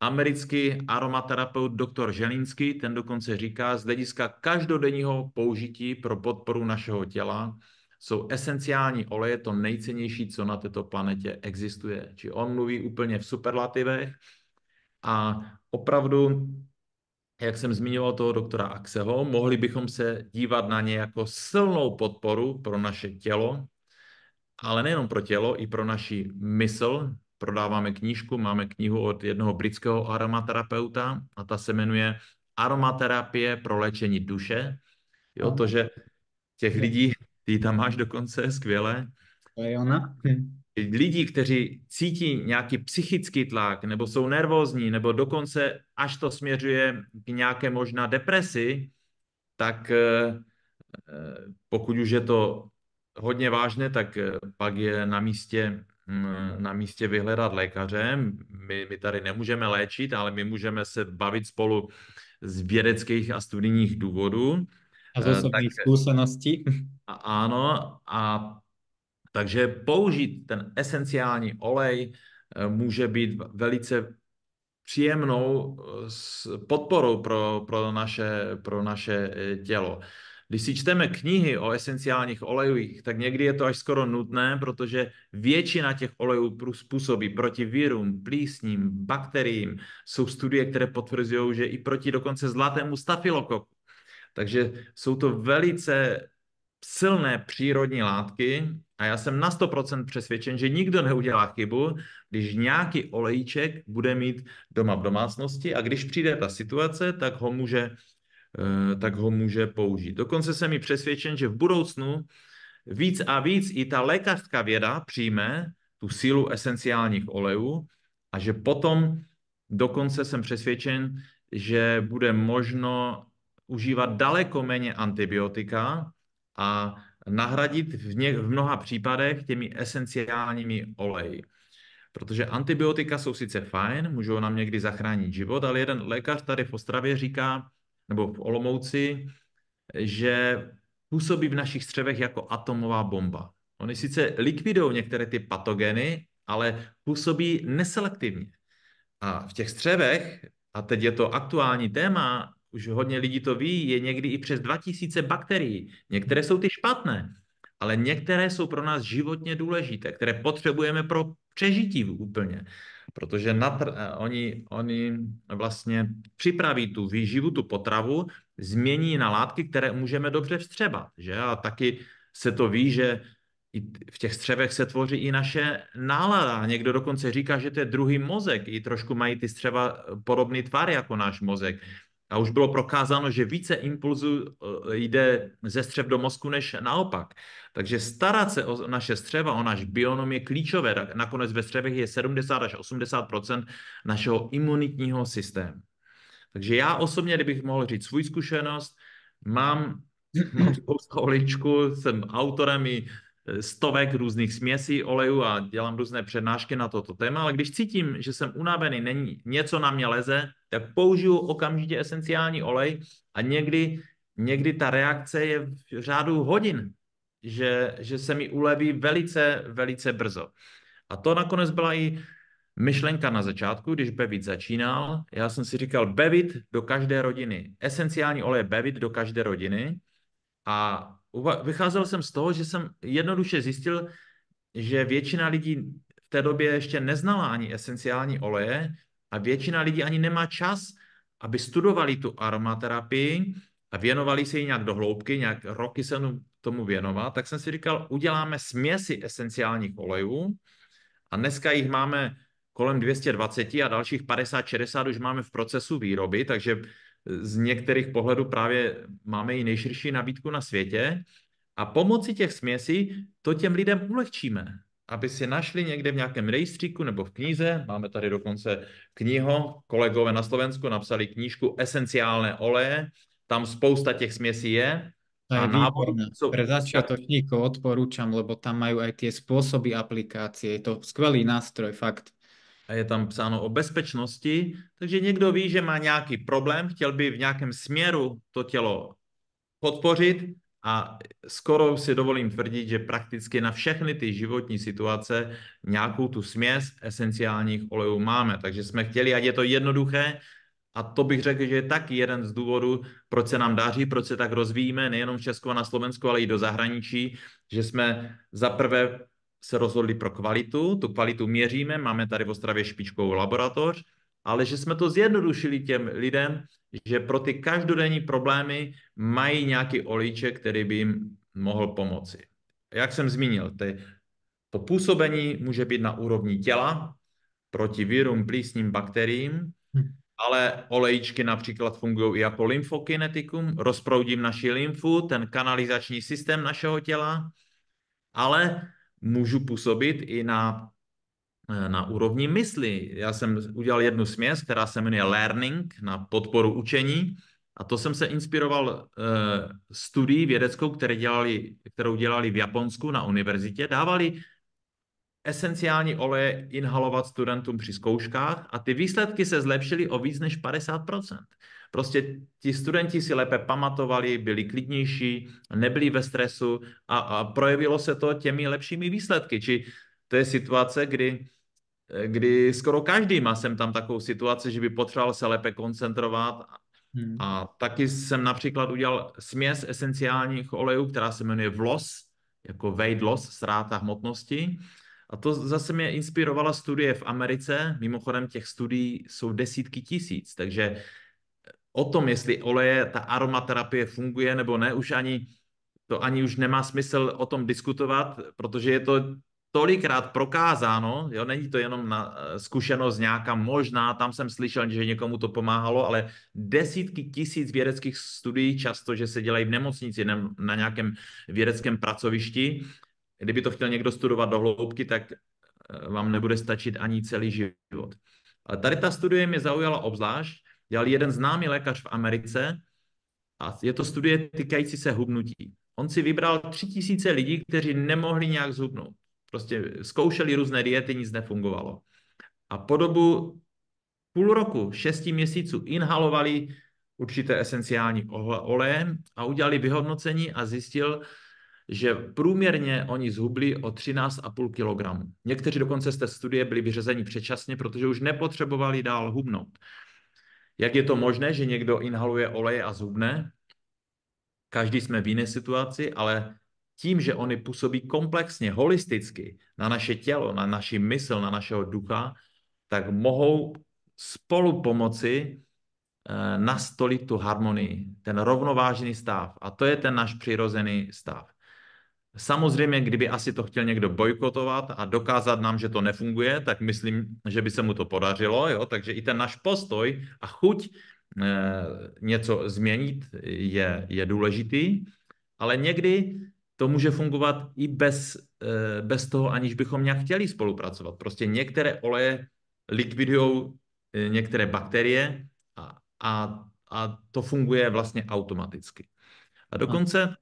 americký aromaterapeut doktor Želínský, ten dokonce říká, z hlediska každodenního použití pro podporu našeho těla jsou esenciální oleje to nejcennější, co na této planetě existuje. Či on mluví úplně v superlativech a opravdu, jak jsem zmiňoval toho doktora Axeho, mohli bychom se dívat na ně jako silnou podporu pro naše tělo, ale nejenom pro tělo, i pro naši mysl. Prodáváme knížku, máme knihu od jednoho britského aromaterapeuta a ta se jmenuje Aromaterapie pro léčení duše. Jo, to, že těch lidí, ty tam máš dokonce, skvěle. To je ona. Hm. Lidí, kteří cítí nějaký psychický tlak, nebo jsou nervózní, nebo dokonce až to směřuje k nějaké možná depresi, tak pokud už je to hodně vážné, tak pak je na místě vyhledat lékaře. My tady nemůžeme léčit, ale my můžeme se bavit spolu z vědeckých a studijních důvodů. A z Tak osobných skúseností. ano, a takže použít ten esenciální olej může být velice příjemnou podporou pro naše tělo. Když si čteme knihy o esenciálních olejích, tak někdy je to až skoro nutné, protože většina těch olejů působí proti virům, plísním, bakteriím. Jsou studie, které potvrzují, že i proti dokonce zlatému stafylokoku. Takže jsou to velice silné přírodní látky a já jsem na 100% přesvědčen, že nikdo neudělá chybu, když nějaký olejček bude mít doma v domácnosti a když přijde ta situace, tak ho může tak ho může použít. Dokonce jsem i přesvědčen, že v budoucnu víc a víc i ta lékařská věda přijme tu sílu esenciálních olejů a že potom dokonce jsem přesvědčen, že bude možno užívat daleko méně antibiotika a nahradit v mnoha případech těmi esenciálními oleji. Protože antibiotika jsou sice fajn, můžou nám někdy zachránit život, ale jeden lékař tady v Ostravě říká, nebo v Olomouci, že působí v našich střevech jako atomová bomba. Oni sice likvidují některé ty patogeny, ale působí neselektivně. A v těch střevech, a teď je to aktuální téma, už hodně lidí to ví, je někdy i přes 2000 bakterií. Některé jsou ty špatné, ale některé jsou pro nás životně důležité, které potřebujeme pro přežití úplně. Protože oni vlastně připraví tu výživu, tu potravu, změní na látky, které můžeme dobře vstřebat. Že? A taky se to ví, že i v těch střevech se tvoří i naše nálada. Někdo dokonce říká, že to je druhý mozek. I trošku mají ty střeva podobný tvar jako náš mozek. A už bylo prokázáno, že více impulzů jde ze střev do mozku než naopak. Takže starat se o naše střeva, o náš bionom je klíčové. Nakonec ve střevech je 70 až 80% našeho imunitního systému. Takže já osobně, kdybych mohl říct svou zkušenost, mám spoustu olejčku, jsem autorem i stovek různých směsí olejů a dělám různé přednášky na toto téma, ale když cítím, že jsem unavený, něco na mě leze, tak použiju okamžitě esenciální olej a někdy ta reakce je v řádu hodin, že se mi uleví velice, velice brzo. A to nakonec byla i myšlenka na začátku, když Bevit začínal. Já jsem si říkal, Bevit do každé rodiny, esenciální olej Bevit do každé rodiny. A vycházel jsem z toho, že jsem jednoduše zjistil, že většina lidí v té době ještě neznala ani esenciální oleje a většina lidí ani nemá čas, aby studovali tu aromaterapii a věnovali se jí nějak do hloubky, nějak roky se tomu věnovat. Tak jsem si říkal, uděláme směsi esenciálních olejů a dneska jich máme kolem 220 a dalších 50-60 už máme v procesu výroby, takže z některých pohledů právě máme i nejširší nabídku na světě a pomocí těch směsí to těm lidem ulehčíme, aby si našli někde v nějakém rejstříku nebo v knize, máme tady dokonce knihu, kolegové na Slovensku napsali knížku Esenciálne oleje, tam spousta těch směsí je. To je výborné. Pre začiatočníkov odporúčam, lebo tam majú aj tie spôsoby aplikácie. Je to skvelý nástroj, fakt. A je tam psáno o bezpečnosti, takže někdo ví, že má nějaký problém, chtěl by v nějakém směru to tělo podpořit a skoro si dovolím tvrdit, že prakticky na všechny ty životní situace nějakou tu směs esenciálních olejů máme. Takže jsme chtěli, ať je to jednoduché, a to bych řekl, že je taky jeden z důvodů, proč se nám daří, proč se tak rozvíjíme, nejenom v Česku a na Slovensku, ale i do zahraničí, že jsme zaprvé se rozhodli pro kvalitu, tu kvalitu měříme, máme tady v Ostravě špičkovou laboratoř, ale že jsme to zjednodušili těm lidem, že pro ty každodenní problémy mají nějaký olejček, který by jim mohl pomoci. Jak jsem zmínil, to působení může být na úrovni těla proti virům, plísním, bakteriím, ale olejčky například fungují i jako lymfokinetikum, rozproudím naši lymfu, ten kanalizační systém našeho těla, ale můžu působit i na úrovni mysli. Já jsem udělal jednu směs, která se jmenuje Learning, na podporu učení, a to jsem se inspiroval studií vědeckou, kterou dělali v Japonsku na univerzitě. Dávali esenciální oleje inhalovat studentům při zkouškách a ty výsledky se zlepšily o víc než 50%. Prostě ti studenti si lépe pamatovali, byli klidnější, nebyli ve stresu a projevilo se to těmi lepšími výsledky. Či to je situace, kdy skoro každý má sem tam takovou situaci, že by potřeboval se lépe koncentrovat. A taky jsem například udělal směs esenciálních olejů, která se jmenuje VLOS, jako weight loss, ztráta hmotnosti. A to zase mě inspirovala studie v Americe. Mimochodem těch studií jsou desítky tisíc, takže o tom, jestli oleje, ta aromaterapie funguje nebo ne, ani už nemá smysl o tom diskutovat, protože je to tolikrát prokázáno, jo, není to jenom na zkušenost nějaká možná, tam jsem slyšel, že někomu to pomáhalo, ale desítky tisíc vědeckých studií, často, že se dělají v nemocnici, na nějakém vědeckém pracovišti. Kdyby to chtěl někdo studovat do hloubky, tak vám nebude stačit ani celý život. Ale tady ta studie mě zaujala obzvlášť. Dělal jeden známý lékař v Americe a je to studie týkající se hubnutí. On si vybral 3000 lidí, kteří nemohli nějak zhubnout. Prostě zkoušeli různé diety, nic nefungovalo. A po dobu půl roku, 6 měsíců inhalovali určité esenciální oleje a udělali vyhodnocení a zjistil, že průměrně oni zhubli o 13,5 kg. Někteří dokonce z té studie byli vyřazeni předčasně, protože už nepotřebovali dál hubnout. Jak je to možné, že někdo inhaluje olej a zhubne? Každý jsme v jiné situaci, ale tím, že oni působí komplexně, holisticky na naše tělo, na naši mysl, na našeho ducha, tak mohou spolu pomoci nastolit tu harmonii, ten rovnovážný stav. A to je ten náš přirozený stav. Samozřejmě, kdyby asi to chtěl někdo bojkotovat a dokázat nám, že to nefunguje, tak myslím, že by se mu to podařilo. Jo? Takže i ten náš postoj a chuť něco změnit je důležitý, ale někdy to může fungovat i bez toho, aniž bychom nějak chtěli spolupracovat. Prostě některé oleje likvidují některé bakterie a to funguje vlastně automaticky. A dokonce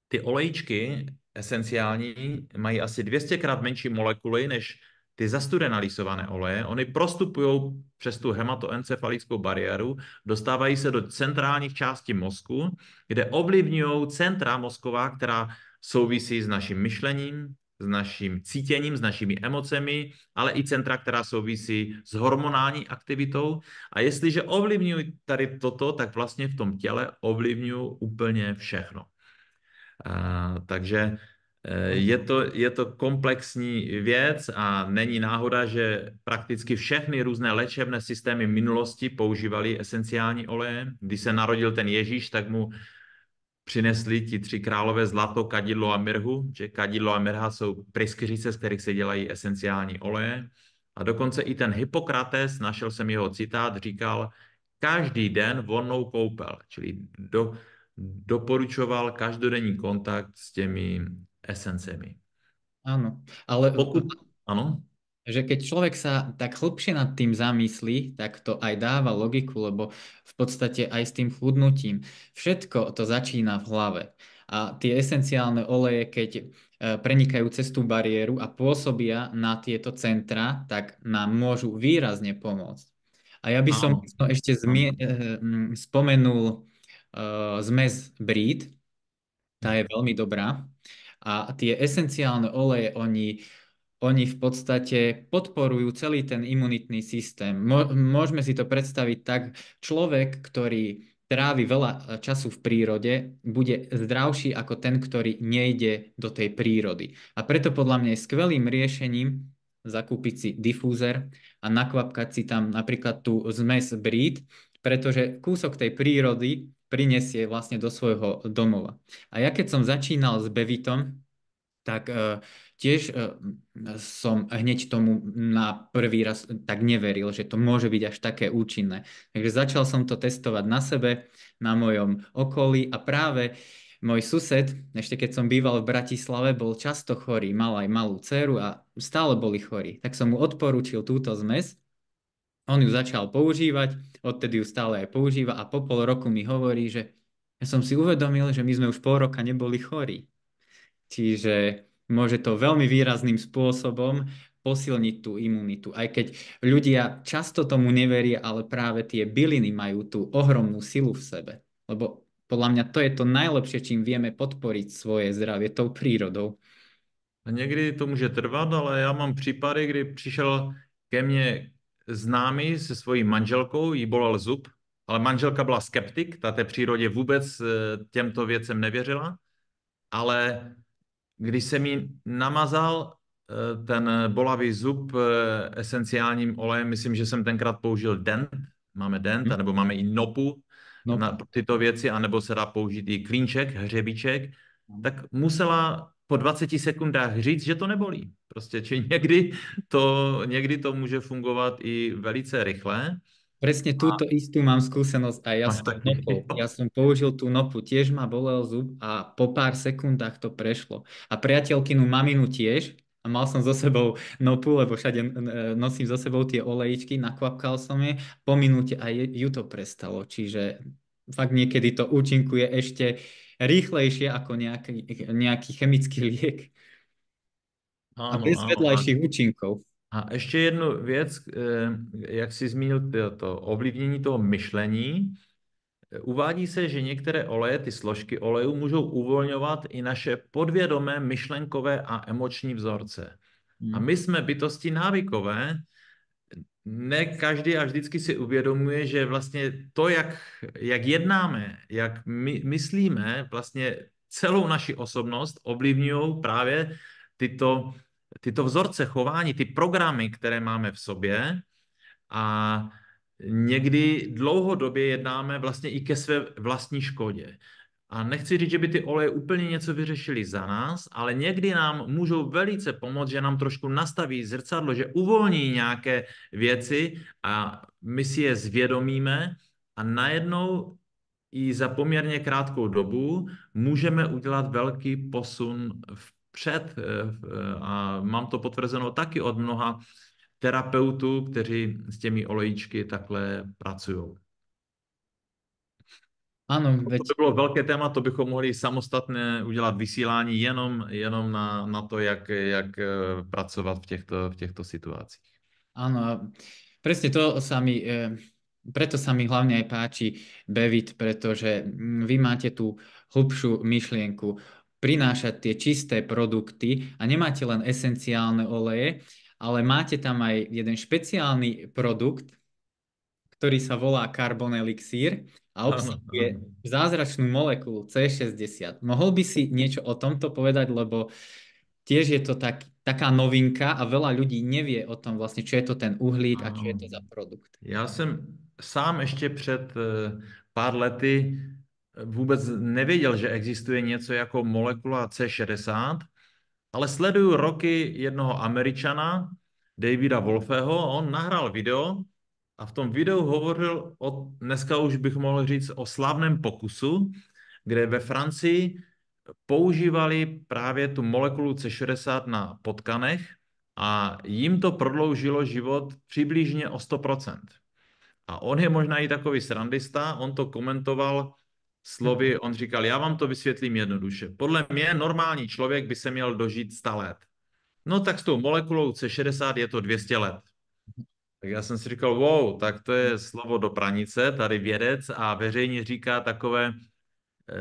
ty olejčky esenciální mají asi 200krát menší molekuly než ty zastudenalisované oleje. Oni prostupují přes tu hematoencefalickou bariéru, dostávají se do centrálních částí mozku, kde ovlivňují centra mozková, která souvisí s naším myšlením, s naším cítěním, s našimi emocemi, ale i centra, která souvisí s hormonální aktivitou. A jestliže ovlivňují tady toto, tak vlastně v tom těle ovlivňují úplně všechno. Takže je to komplexní věc a není náhoda, že prakticky všechny různé léčebné systémy minulosti používali esenciální oleje. Když se narodil ten Ježíš, tak mu přinesli ti 3 králové zlato, kadidlo a mirhu, že kadidlo a mirha jsou pryskyřice, z kterých se dělají esenciální oleje. A dokonce i ten Hippokrates, našel jsem jeho citát, říkal, každý den vonnou koupel, čili doporučoval každodenní kontakt s těmi esencemi. Áno, ale Ano? že keď človek sa tak hlbšie nad tým zamyslí, tak to aj dáva logiku, lebo v podstate aj s tým chudnutím všetko to začína v hlave. A tie esenciálne oleje, keď prenikajú cez tú bariéru a pôsobia na tieto centra, tak nám môžu výrazne pomôcť. A ja by som ešte spomenul zmes Brít, tá je veľmi dobrá. A tie esenciálne oleje, oni v podstate podporujú celý ten imunitný systém. Môžeme si to predstaviť tak, človek, ktorý trávi veľa času v prírode, bude zdravší ako ten, ktorý nejde do tej prírody. A preto podľa mňa je skvelým riešením zakúpiť si difúzer a nakvapkať si tam napríklad tú zmes Brít, pretože kúsok tej prírody prinesie vlastne do svojho domova. A ja keď som začínal s Bevitom, tak tiež som hneď tomu na prvý raz tak neveril, že to môže byť až také účinné. Takže začal som to testovať na sebe, na mojom okolí a práve môj sused, ešte keď som býval v Bratislave, bol často chorý, mal aj malú dceru a stále boli chorí. Tak som mu odporúčil túto zmes. On ju začal používať, odtedy ju stále aj používa a po pol roku mi hovorí, že ja som si uvedomil, že my sme už pol roka neboli chorí. Čiže môže to veľmi výrazným spôsobom posilniť tú imunitu. Aj keď ľudia často tomu neveria, ale práve tie byliny majú tú ohromnú silu v sebe. Lebo podľa mňa to je to najlepšie, čím vieme podporiť svoje zdravie tou prírodou. Někdy to může trvat, ale já mám případy, kdy přišel ke mně známý se svojí manželkou, jí bolel zub, ale manželka byla skeptik, ta té přírodě vůbec těmto věcem nevěřila, ale když jsem jí namazal ten bolavý zub esenciálním olejem, myslím, že jsem tenkrát použil Dent, máme Dent, nebo máme i Nopu na tyto věci, anebo se dá použít i klínček, hřebíček, tak musela po 20 sekundách říct, že to nebolí. Prostě, či někdy to může fungovat i velice rychle. Presne A túto istú mám skúsenosť aj ja s máš tou taky, nopou. Ja jo. som použil tú nopu, tiež ma bolel zub a po pár sekundách to prešlo. A priateľkinu maminu tiež, a mal som so sebou nopu, lebo všade nosím so sebou tie olejičky, nakvapkal som je, po minúte a ju to prestalo. Čiže fakt niekedy to účinkuje ešte rýchlejšie ako nejaký chemický liek. A Ano, bez ano. vedľajších účinkov. A ještě jednu věc, jak jsi zmínil to ovlivnění toho myšlení. Uvádí se, že některé oleje, ty složky olejů, můžou uvolňovat i naše podvědomé myšlenkové a emoční vzorce. A Hmm. my jsme bytosti návykové. Ne každý a vždycky si uvědomuje, že vlastně to, jak jednáme, jak my myslíme, vlastně celou naši osobnost ovlivňují právě tyto vzorce chování, ty programy, které máme v sobě. A někdy dlouhodobě jednáme vlastně i ke své vlastní škodě. A nechci říct, že by ty oleje úplně něco vyřešily za nás, ale někdy nám můžou velice pomoct, že nám trošku nastaví zrcadlo, že uvolní nějaké věci a my si je zvědomíme a najednou i za poměrně krátkou dobu můžeme udělat velký posun vpřed. A mám to potvrzeno taky od mnoha terapeutů, kteří s těmi olejíčky takhle pracují. Áno, To by bylo velké téma, to bychom mohli samostatně udělat vysílání jenom na to, jak pracovat v těchto situacích. áno, a presne to sa mi, preto sa mi hlavne aj páči Bevit, pretože vy máte tú hlbšiu myšlienku, prinášať tie čisté produkty a nemáte len esenciálne oleje, ale máte tam aj jeden špeciálny produkt, ktorý sa volá Carbon Elixir a Ano, ano. obsahuje zázračnú molekulu C60. Mohol by si niečo o tomto povedať, lebo tiež je to taká novinka a veľa ľudí nevie o tom vlastne, čo je to ten uhlík a čo je Ano. to za produkt. Já jsem sám ještě před pár lety vůbec nevěděl, že existuje něco jako molekula C60, ale sleduju roky jednoho Američana, Davida Wolfeho, on nahrál video a v tom videu hovořil dneska už bych mohl říct o slavném pokusu, kde ve Francii používali právě tu molekulu C60 na potkanech a jim to prodloužilo život přibližně o 100%. A on je možná i takový srandista, on to komentoval slovy, on říkal, já vám to vysvětlím jednoduše. Podle mě normální člověk by se měl dožít 100 let. No tak s tou molekulou C60 je to 200 let. Tak já jsem si říkal, wow, tak to je slovo do pranice, tady vědec a veřejně říká takové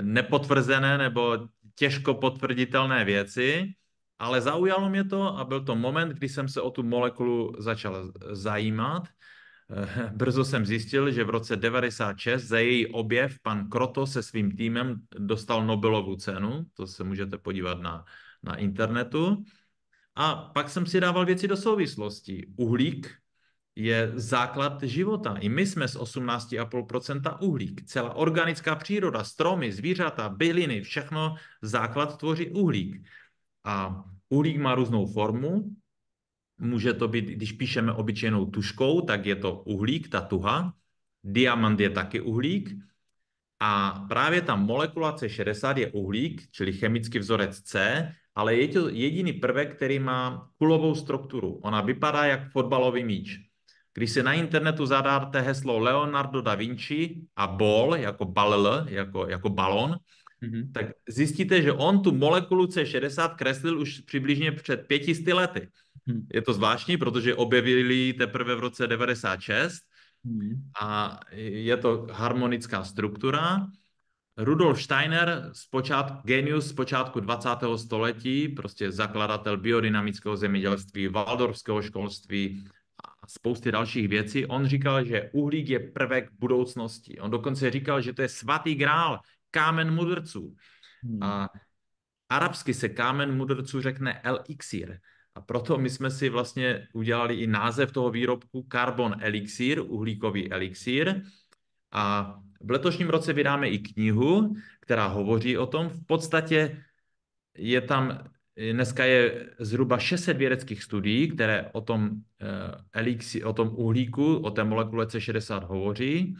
nepotvrzené nebo těžko potvrditelné věci, ale zaujalo mě to a byl to moment, kdy jsem se o tu molekulu začal zajímat. Brzo jsem zjistil, že v roce 96 za její objev pan Kroto se svým týmem dostal Nobelovu cenu, to se můžete podívat na internetu. A pak jsem si dával věci do souvislostí. Uhlík je základ života. I my jsme z 18,5% uhlík. Celá organická příroda, stromy, zvířata, byliny, všechno základ tvoří uhlík. A uhlík má různou formu. Může to být, když píšeme obyčejnou tuškou, tak je to uhlík, ta tuha. Diamant je taky uhlík. A právě ta molekula C60 je uhlík, čili chemický vzorec C, ale je to jediný prvek, který má kulovou strukturu. Ona vypadá jak fotbalový míč. Když si na internetu zadáte heslo Leonardo da Vinci a ball, jako ball, jako balon, tak zjistíte, že on tu molekulu C60 kreslil už přibližně před 500 lety. Je to zvláštní, protože objevili teprve v roce 96 a je to harmonická struktura. Rudolf Steiner, genius z počátku 20. století, prostě zakladatel biodynamického zemědělství, waldorfského školství a spousty dalších věcí, on říkal, že uhlík je prvek budoucnosti. On dokonce říkal, že to je svatý grál, kámen mudrců. A arabsky se kámen mudrců řekne elixir. A proto my jsme si vlastně udělali i název toho výrobku Carbon Elixir, uhlíkový elixír. A v letošním roce vydáme i knihu, která hovoří o tom. V podstatě je tam dneska je zhruba 600 vědeckých studií, které o tom uhlíku, o té molekule C60 hovoří.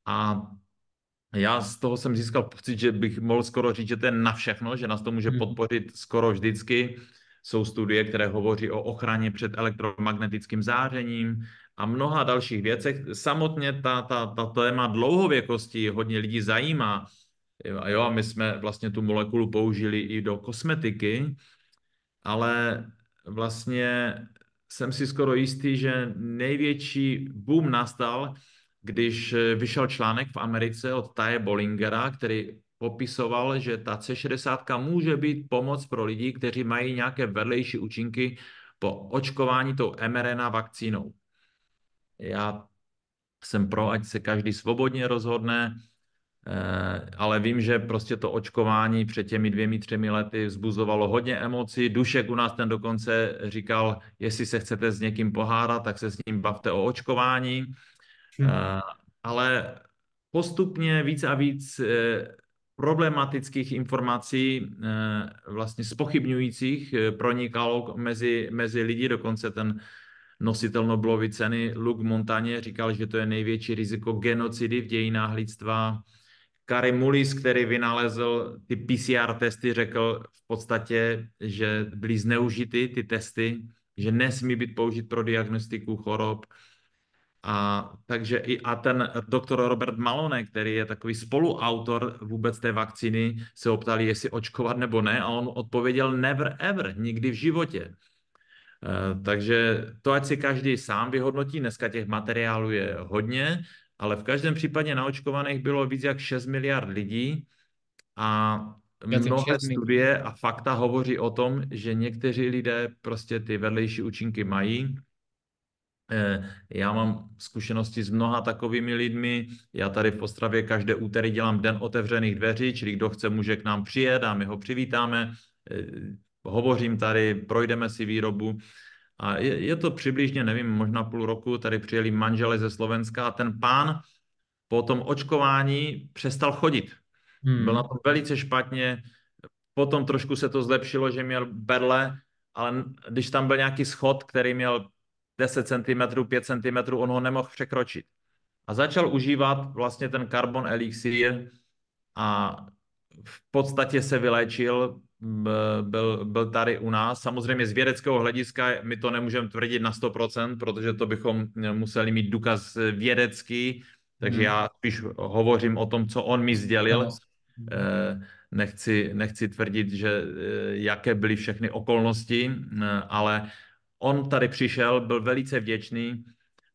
A já z toho jsem získal pocit, že bych mohl skoro říct, že to je na všechno, že nás to může Hmm. podpořit skoro vždycky. Jsou studie, které hovoří o ochraně před elektromagnetickým zářením a mnoha dalších věcech. Samotně ta téma dlouhověkosti hodně lidí zajímá. A my jsme vlastně tu molekulu použili i do kosmetiky, ale vlastně jsem si skoro jistý, že největší boom nastal, když vyšel článek v Americe od Taje Bollingera, který popisoval, že ta C60 může být pomoc pro lidi, kteří mají nějaké vedlejší účinky po očkování tou mRNA vakcínou. Já jsem pro, ať se každý svobodně rozhodne, ale vím, že prostě to očkování před těmi 2, 3 lety vzbuzovalo hodně emocí. Dušek u nás ten dokonce říkal, jestli se chcete s někým pohádat, tak se s ním bavte o očkování. Ale postupně víc a víc problematických informací, vlastně zpochybňujících, pronikalo mezi lidi. Dokonce ten nositel Nobelovy ceny Luc Montagnier říkal, že to je největší riziko genocidy v dějinách lidstva. Kary Mullis, který vynalezl ty PCR testy, řekl v podstatě, že byly zneužity ty testy, že nesmí být použit pro diagnostiku chorob. Takže a ten doktor Robert Malone, který je takový spoluautor vůbec té vakcíny, se optali, jestli očkovat nebo ne, a on odpověděl never ever, nikdy v životě. Takže to, ať si každý sám vyhodnotí, dneska těch materiálů je hodně, ale v každém případě naočkovaných bylo víc jak 6 miliard lidí a Viac jak mnohé 6 miliónov. studie a fakta hovoří o tom, že někteří lidé prostě ty vedlejší účinky mají. Já mám zkušenosti s mnoha takovými lidmi. Já tady v Ostravě každé úterý dělám den otevřených dveří, čili kdo chce, může k nám přijet a my ho přivítáme. Hovořím tady, projdeme si výrobu. A je to přibližně, nevím, možná půl roku, tady přijeli manželé ze Slovenska a ten pán po tom očkování přestal chodit. Byl na tom velice špatně, potom trošku se to zlepšilo, že měl berle, ale když tam byl nějaký schod, který měl 10 cm, 5 cm, on ho nemohl překročit. A začal užívat vlastně ten karbon elixír a v podstatě se vyléčil, byl tady u nás. Samozřejmě z vědeckého hlediska my to nemůžeme tvrdit na 100%, protože to bychom museli mít důkaz vědecký, takže já spíš hovořím o tom, co on mi sdělil. Nechci tvrdit, že jaké byly všechny okolnosti, ale on tady přišel, byl velice vděčný.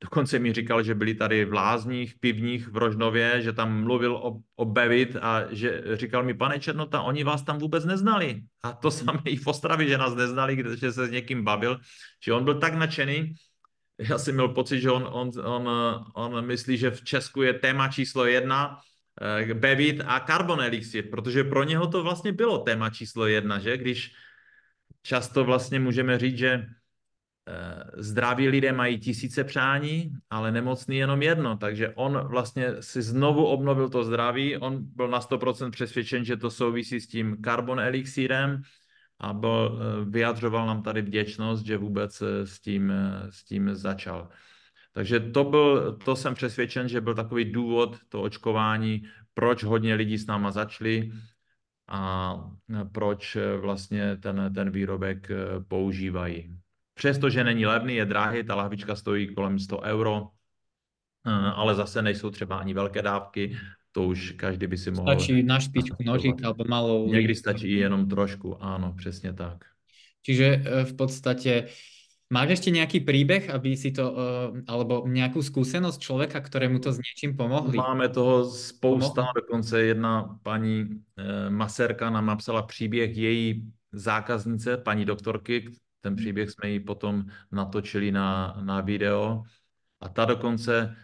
Dokonce mi říkal, že byli tady v lázních, pivních v Rožnově, že tam mluvil o Bevit a že říkal mi, pane Černota, oni vás tam vůbec neznali. A to samé i v Ostravě, že nás neznali, že se s někým bavil. Že on byl tak nadšený. Já jsem měl pocit, že on myslí, že v Česku je téma číslo 1 Bevit a Carbon Elixir, protože pro něho to vlastně bylo téma číslo 1, že? Když často vlastně můžeme říct, že zdraví lidé mají tisíce přání, ale nemocný jenom jedno. Takže on vlastně si znovu obnovil to zdraví. On byl na 100% přesvědčen, že to souvisí s tím Carbon Elixírem a vyjadřoval nám tady vděčnost, že vůbec s tím začal. Takže to jsem přesvědčen, že byl takový důvod, to očkování, proč hodně lidí s náma začali a proč vlastně ten výrobek používají. Přestože není levný, je drahý, ta lahvička stojí kolem 100 euro, ale zase nejsou třeba ani velké dávky, to už každý by si mohl... Stačí na špičku nožík alebo malou Někdy lístku. stačí i jenom trošku, ano, přesně tak. Čiže v podstate máš ešte nejaký príbeh, aby si to, alebo nejakú skúsenosť človeka, ktorému to s niečím pomohli? Máme toho spousta, dokonce jedna paní masérka nám napsala příběh její zákaznice, paní doktorky, ten příběh jsme ji potom natočili na video a ta dokonce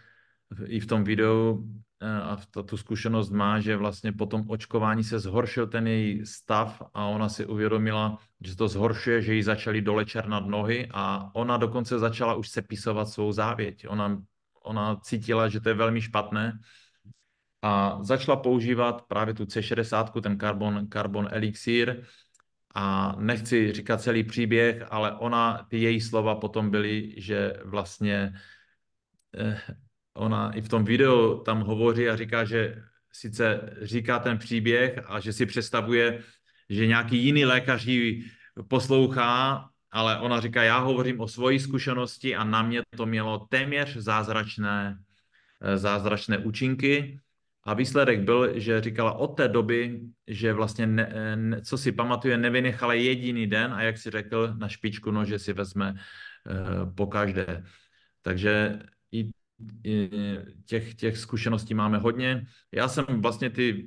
i v tom videu a tu zkušenost má, že vlastně po tom očkování se zhoršil ten její stav a ona si uvědomila, že to zhoršuje, že jí začaly dole černat nohy a ona dokonce začala už sepisovat svou závěť. Ona cítila, že to je velmi špatné a začala používat právě tu C60, ten Carbon Elixir A nechci říkat celý příběh, ale ty její slova potom byly, že vlastně eh, ona i v tom videu tam hovoří a říká, že sice říká ten příběh a že si představuje, že nějaký jiný lékař ji poslouchá, ale ona říká, já hovořím o svojí zkušenosti a na mě to mělo téměř zázračné účinky. A výsledek byl, že říkala od té doby, že vlastně, co si pamatuje, nevynechala jediný den a jak si řekl, na špičku nože si vezme po každé. Takže i těch zkušeností máme hodně. Já jsem vlastně ty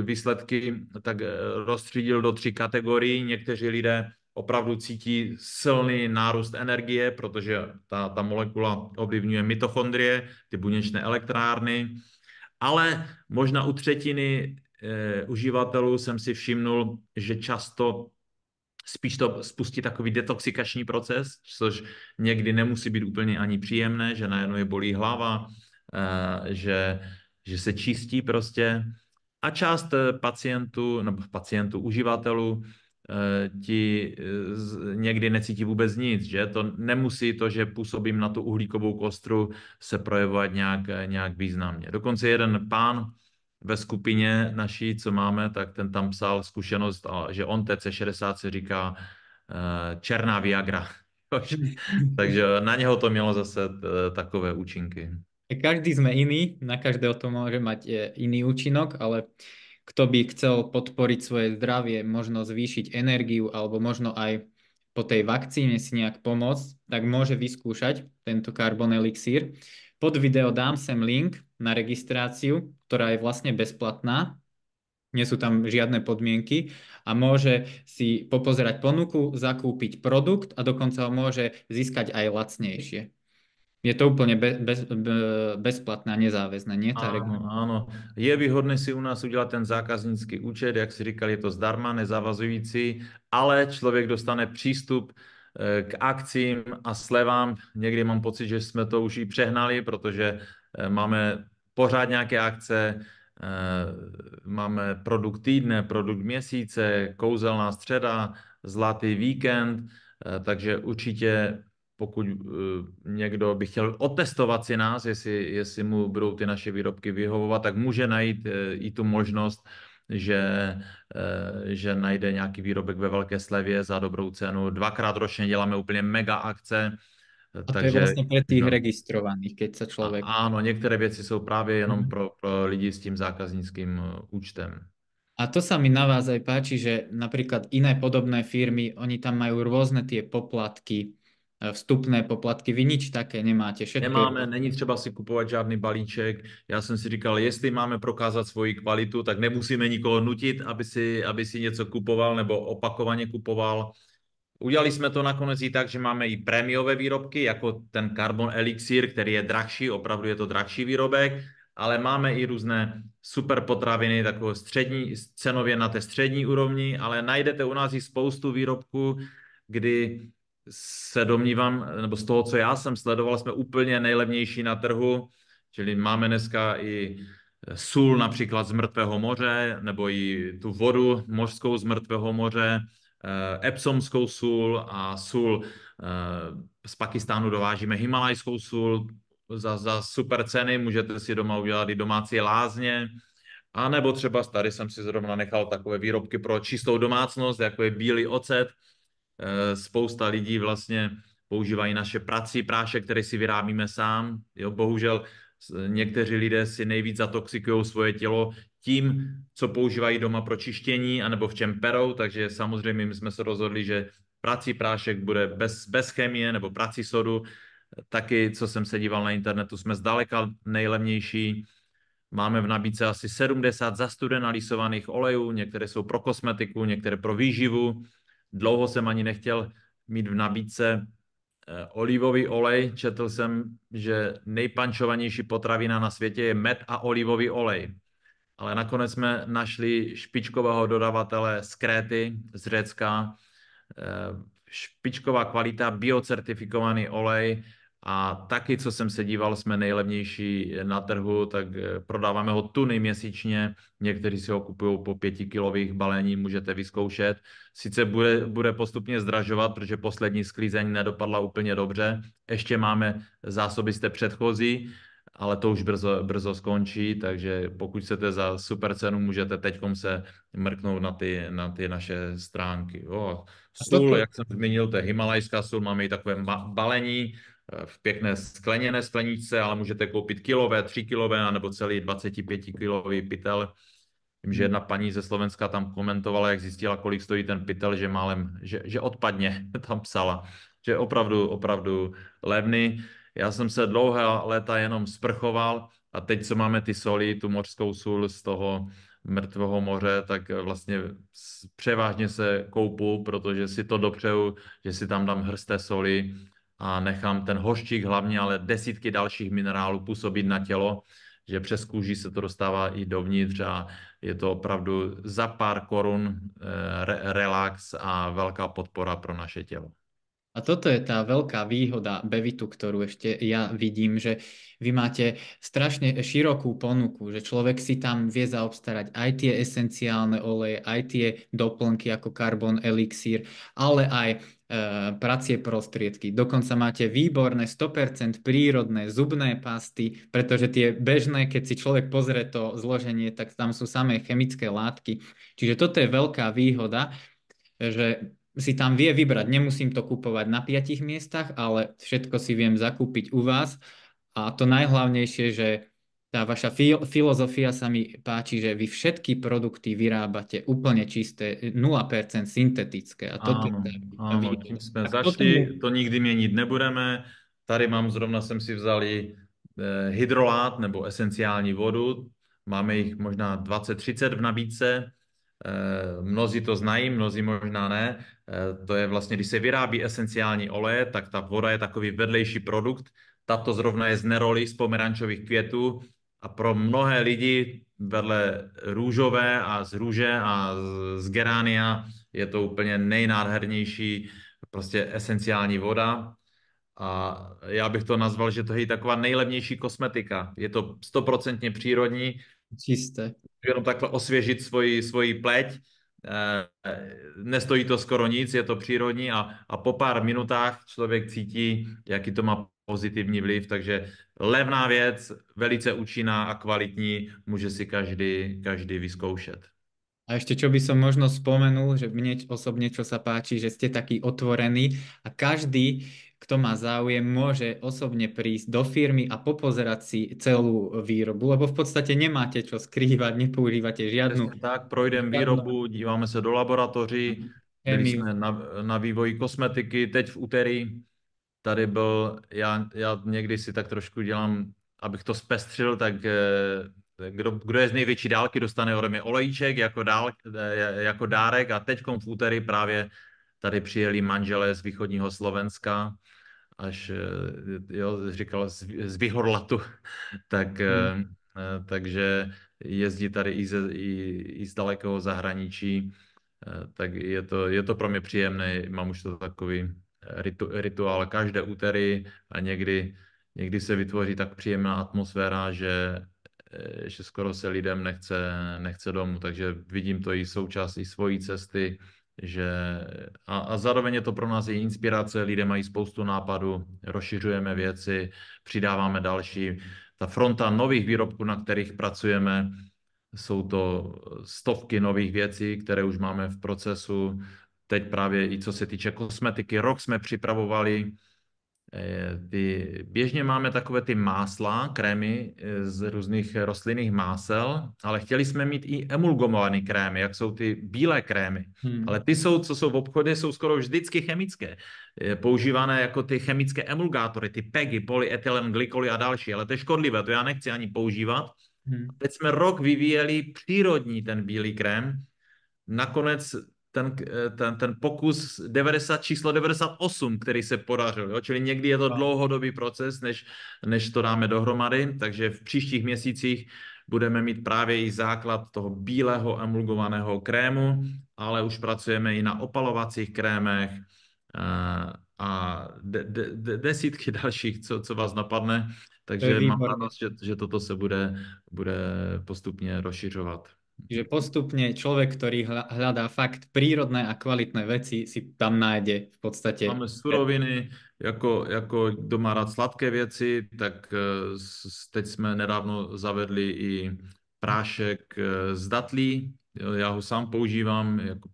výsledky tak rozstřídil do 3 kategorií. Někteří lidé opravdu cítí silný nárůst energie, protože ta molekula ovlivňuje mitochondrie, ty buněčné elektrárny, ale možná u třetiny uživatelů jsem si všimnul, že často spíš to spustí takový detoxikační proces, což někdy nemusí být úplně ani příjemné, že najednou je bolí hlava, že se čistí prostě. A část pacientů, uživatelů, ti někdy necítí vůbec nic, že to nemusí to, že působím na tu uhlíkovou kostru, se projevovat nějak významně. Dokonce jeden pán ve skupině naší, co máme, tak ten tam psal zkušenost, že on TC60 se říká černá Viagra. Takže na něho to mělo zase takové účinky. Každý sme iný, na každého to môže mať iný účinok, ale kto by chcel podporiť svoje zdravie, možno zvýšiť energiu alebo možno aj po tej vakcíne si nejak pomôcť, tak môže vyskúšať tento Carbon Elixír. Pod video dám sem link na registráciu, ktorá je vlastne bezplatná. Nie sú tam žiadne podmienky a môže si popozerať ponuku, zakúpiť produkt a dokonca ho môže získať aj lacnejšie. Je to úplně bezplatné a nezáväzné, nie? Tá Ano, ano. Je výhodné si u nás udělat ten zákaznický účet, jak si říkal, je to zdarma, nezavazující, ale člověk dostane přístup k akcím a slevám. Někdy mám pocit, že jsme to už i přehnali, protože máme pořád nějaké akce, máme produkt týdne, produkt měsíce, kouzelná středa, zlatý víkend, takže určitě pokud někdo by chtěl otestovat si nás, jestli mu budou ty naše výrobky vyhovovat, tak může najít i tu možnost, že najde nějaký výrobek ve velké slevě za dobrou cenu. 2krát ročně děláme úplně mega akce, a to je takže vlastně pre tých no, registrovaných, keď sa človek... ano, některé věci jsou právě jenom pro lidi s tím zákaznickým účtem. A to sa mi na vás aj páči, že napríklad iné podobné firmy, oni tam majú rôzne tie poplatky, vstupné poplatky, vy nič také nemáte. Všetko Nemáme, je... není třeba si kupovat žádný balíček. Já jsem si říkal, jestli máme prokázat svoji kvalitu, tak nemusíme nikoho nutit, aby si něco kupoval nebo opakovaně kupoval. Udělali jsme to nakonec i tak, že máme i prémiové výrobky, jako ten Carbon Elixir, který je drahší, opravdu je to drahší výrobek, ale máme i různé super potraviny, takové cenově na té střední úrovni, ale najdete u nás i spoustu výrobků, kdy se domnívám, nebo z toho, co já jsem sledoval, jsme úplně nejlevnější na trhu, čili máme dneska i sůl například z mrtvého moře, nebo i tu vodu mořskou z mrtvého moře, epsomskou sůl a sůl z Pakistánu dovážíme himalajskou sůl za super ceny, můžete si doma udělat i domácí lázně, a nebo třeba tady jsem si zrovna nechal takové výrobky pro čistou domácnost, jako je bílý ocet. Spousta lidí vlastně používají naše prací prášek, které si vyrábíme sám. Jo, bohužel někteří lidé si nejvíc zatoxikují svoje tělo tím, co používají doma pro čištění, anebo v čem perou, takže samozřejmě my jsme se rozhodli, že prací prášek bude bez chemie, nebo prací sodu. Taky, co jsem se díval na internetu, jsme zdaleka nejlevnější. Máme v nabídce asi 70 zastudenalisovaných olejů, některé jsou pro kosmetiku, některé pro výživu. Dlouho jsem ani nechtěl mít v nabídce olivový olej. Četl jsem, že nejpančovanější potravina na světě je med a olivový olej. Ale nakonec jsme našli špičkového dodavatele z Kréty, z Řecka. Špičková kvalita, biocertifikovaný olej A taky, co jsem se díval, jsme nejlevnější na trhu, tak prodáváme ho tuny měsíčně. Někteří si ho kupují po 5kilových balení, můžete vyzkoušet. Sice bude postupně zdražovat, protože poslední sklízeň nedopadla úplně dobře. Ještě máme zásoby z té předchozí, ale to už brzo skončí, takže pokud chcete za super cenu, můžete teďkom se mrknout na ty naše stránky. A Sůl, toto, jak jsem zmínil, to je himalajská sůl, máme i takové balení v pěkné skleněné skleničce, ale můžete koupit kilové, 3kilové, nebo celý 25kilový pytel. Vím, že jedna paní ze Slovenska tam komentovala, jak zjistila, kolik stojí ten pytel, že málem, že odpadně, tam psala, že je opravdu levný. Já jsem se dlouhé léta jenom sprchoval a teď, co máme ty soli, tu mořskou sůl z toho mrtvého moře, tak vlastně převážně se koupu, protože si to dopřeju, že si tam dám hrsté soli a nechám ten hořčík hlavně, ale desítky dalších minerálů působit na tělo, že přes kůži se to dostává i dovnitř a je to opravdu za pár korun relax a velká podpora pro naše tělo. A toto je tá veľká výhoda Bevitu, ktorú ešte ja vidím, že vy máte strašne širokú ponuku, že človek si tam vie zaobstarať aj tie esenciálne oleje, aj tie doplnky ako Carbon Elixír, ale aj pracie prostriedky. Dokonca máte výborné 100% prírodné zubné pasty, pretože tie bežné, keď si človek pozrie to zloženie, tak tam sú samé chemické látky. Čiže toto je veľká výhoda, že si tam vie vybrať. Nemusím to kupovať na 5 miestach, ale všetko si viem zakúpiť u vás. A to najhlavnejšie, že tá vaša filozofia sa mi páči, že vy všetky produkty vyrábate úplne čisté, 0% syntetické. A toto je Ano, tá ano, tím výhoda. jsme Tak toto začali, to nikdy měnit nebudeme. Tady mám, zrovna jsem si vzali hydrolát nebo esenciální vodu. Máme jich možná 20-30 v nabídce. Mnozí to znají, mnozí možná ne. To je vlastně, když se vyrábí esenciální oleje, tak ta voda je takový vedlejší produkt. Tato zrovna je z neroli, z pomerančových květů a pro mnohé lidi vedle růžové a z růže a z geránia je to úplně nejnádhernější prostě esenciální voda. A já bych to nazval, že to je taková nejlevnější kosmetika. Je to 100% přírodní, čisté. jenom takhle osvěžit svoji pleť. Nestojí to skoro nic, je to přírodní a po pár minutách člověk cítí, jaký to má pozitivní vliv, takže levná věc, velice účinná a kvalitní, může si každý vyzkoušet. A ešte čo by som možno spomenul, že mne osobne čo sa páči, že ste takí otvorení a každý, kto má záujem, môže osobne prísť do firmy a popozerať si celú výrobu, lebo v podstate nemáte čo skrývať, nepoužívate žiadnu, Přesně tak, projdeme žiadnu výrobu, díváme se do laboratoří, byli chemiu. jsme na vývoji kosmetiky, teď v úterý tady byl, já někdy si tak trošku dělám, abych to zpestřil, tak kdo je z největší dálky, dostane ode mě olejček jako dárek a teď v úterý právě tady přijeli manželé z východního Slovenska, až říkal z Vyhorlatu, tak takže jezdí tady i z dalekého zahraničí, tak je to pro mě příjemné, mám už to takový rituál každé úterý a někdy se vytvoří tak příjemná atmosféra, že skoro se lidem nechce domů, takže vidím to i součástí svojí cesty, a zároveň je to pro nás i inspirace, lidé mají spoustu nápadů, rozšiřujeme věci, přidáváme další. Ta fronta nových výrobků, na kterých pracujeme, jsou to stovky nových věcí, které už máme v procesu. Teď právě i co se týče kosmetiky, rok jsme připravovali. Běžně máme takové ty másla, krémy z různých rostlinných másel, ale chtěli jsme mít i emulgované krémy, jak jsou ty bílé krémy. Ale ty co jsou v obchodě, jsou skoro vždycky chemické. Používané jako ty chemické emulgátory, ty PEGy, polyetylen glykoly a další, ale to je škodlivé, to já nechci ani používat. Teď jsme rok vyvíjeli přírodní ten bílý krém. Nakonec ten pokus číslo 98, který se podařil. Jo? Čili někdy je to dlouhodobý proces, než to dáme dohromady, takže v příštích měsících budeme mít právě i základ toho bílého emulgovaného krému, ale už pracujeme i na opalovacích krémech a desítky dalších, co vás napadne. To je Takže mám výborné. radost, že toto se bude postupně rozšiřovat. Že postupne človek, ktorý hľadá fakt prírodné a kvalitné veci, si tam nájde v podstate. Máme suroviny, jako kdo má rád sladké věci, tak teď jsme nedávno zavedli i prášek z datlí. Já ho sám používám jako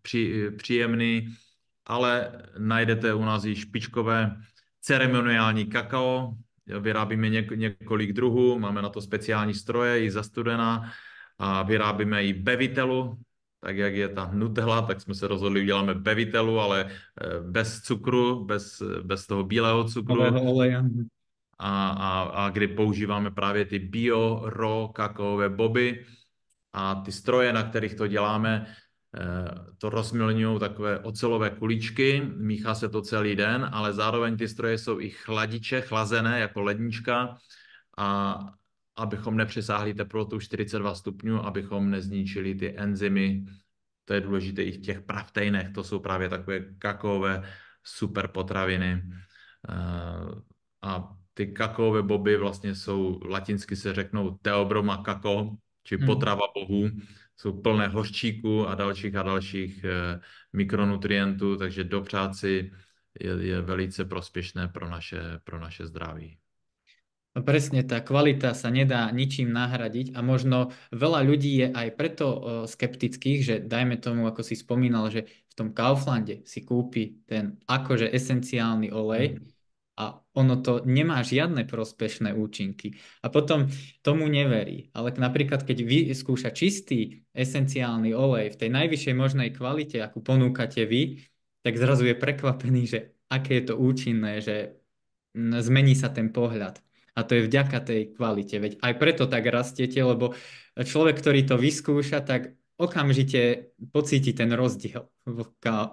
příjemný, ale najdete u nás i špičkové ceremoniální kakao. Vyrábíme několik druhů, máme na to speciální stroje, i zastudená, a vyrábíme i bevitelu, tak jak je ta Nutella, tak jsme se rozhodli, uděláme bevitelu, ale bez cukru, bez toho bílého cukru, Nového oleja. a kdy používáme právě ty bio, raw kakaové boby, a ty stroje, na kterých to děláme, to rozmělňují takové ocelové kuličky, míchá se to celý den, ale zároveň ty stroje jsou i chladiče, chlazené jako lednička, a abychom nepřesáhli teplotu 42 stupňů, abychom nezničili ty enzymy. To je důležité i v těch praftejnech, to jsou právě takové kakaové super potraviny. A ty kakaové boby vlastně jsou, latinsky se řeknou theobroma kakao, či potrava bohů, jsou plné hořčíku a dalších mikronutrientů, takže dopřát si je velice prospěšné pro naše zdraví. No presne, tá kvalita sa nedá ničím nahradiť a možno veľa ľudí je aj preto skeptických, že dajme tomu, ako si spomínal, že v tom Kauflande si kúpi ten akože esenciálny olej a ono to nemá žiadne prospešné účinky. A potom tomu neverí. Ale napríklad, keď vyskúša čistý esenciálny olej v tej najvyššej možnej kvalite, akú ponúkate vy, tak zrazu je prekvapený, že aké je to účinné, že zmení sa ten pohľad. A to je vďaka tej kvalite. Veď aj preto tak rastiete, lebo človek, ktorý to vyskúša, tak okamžite pocíti ten rozdiel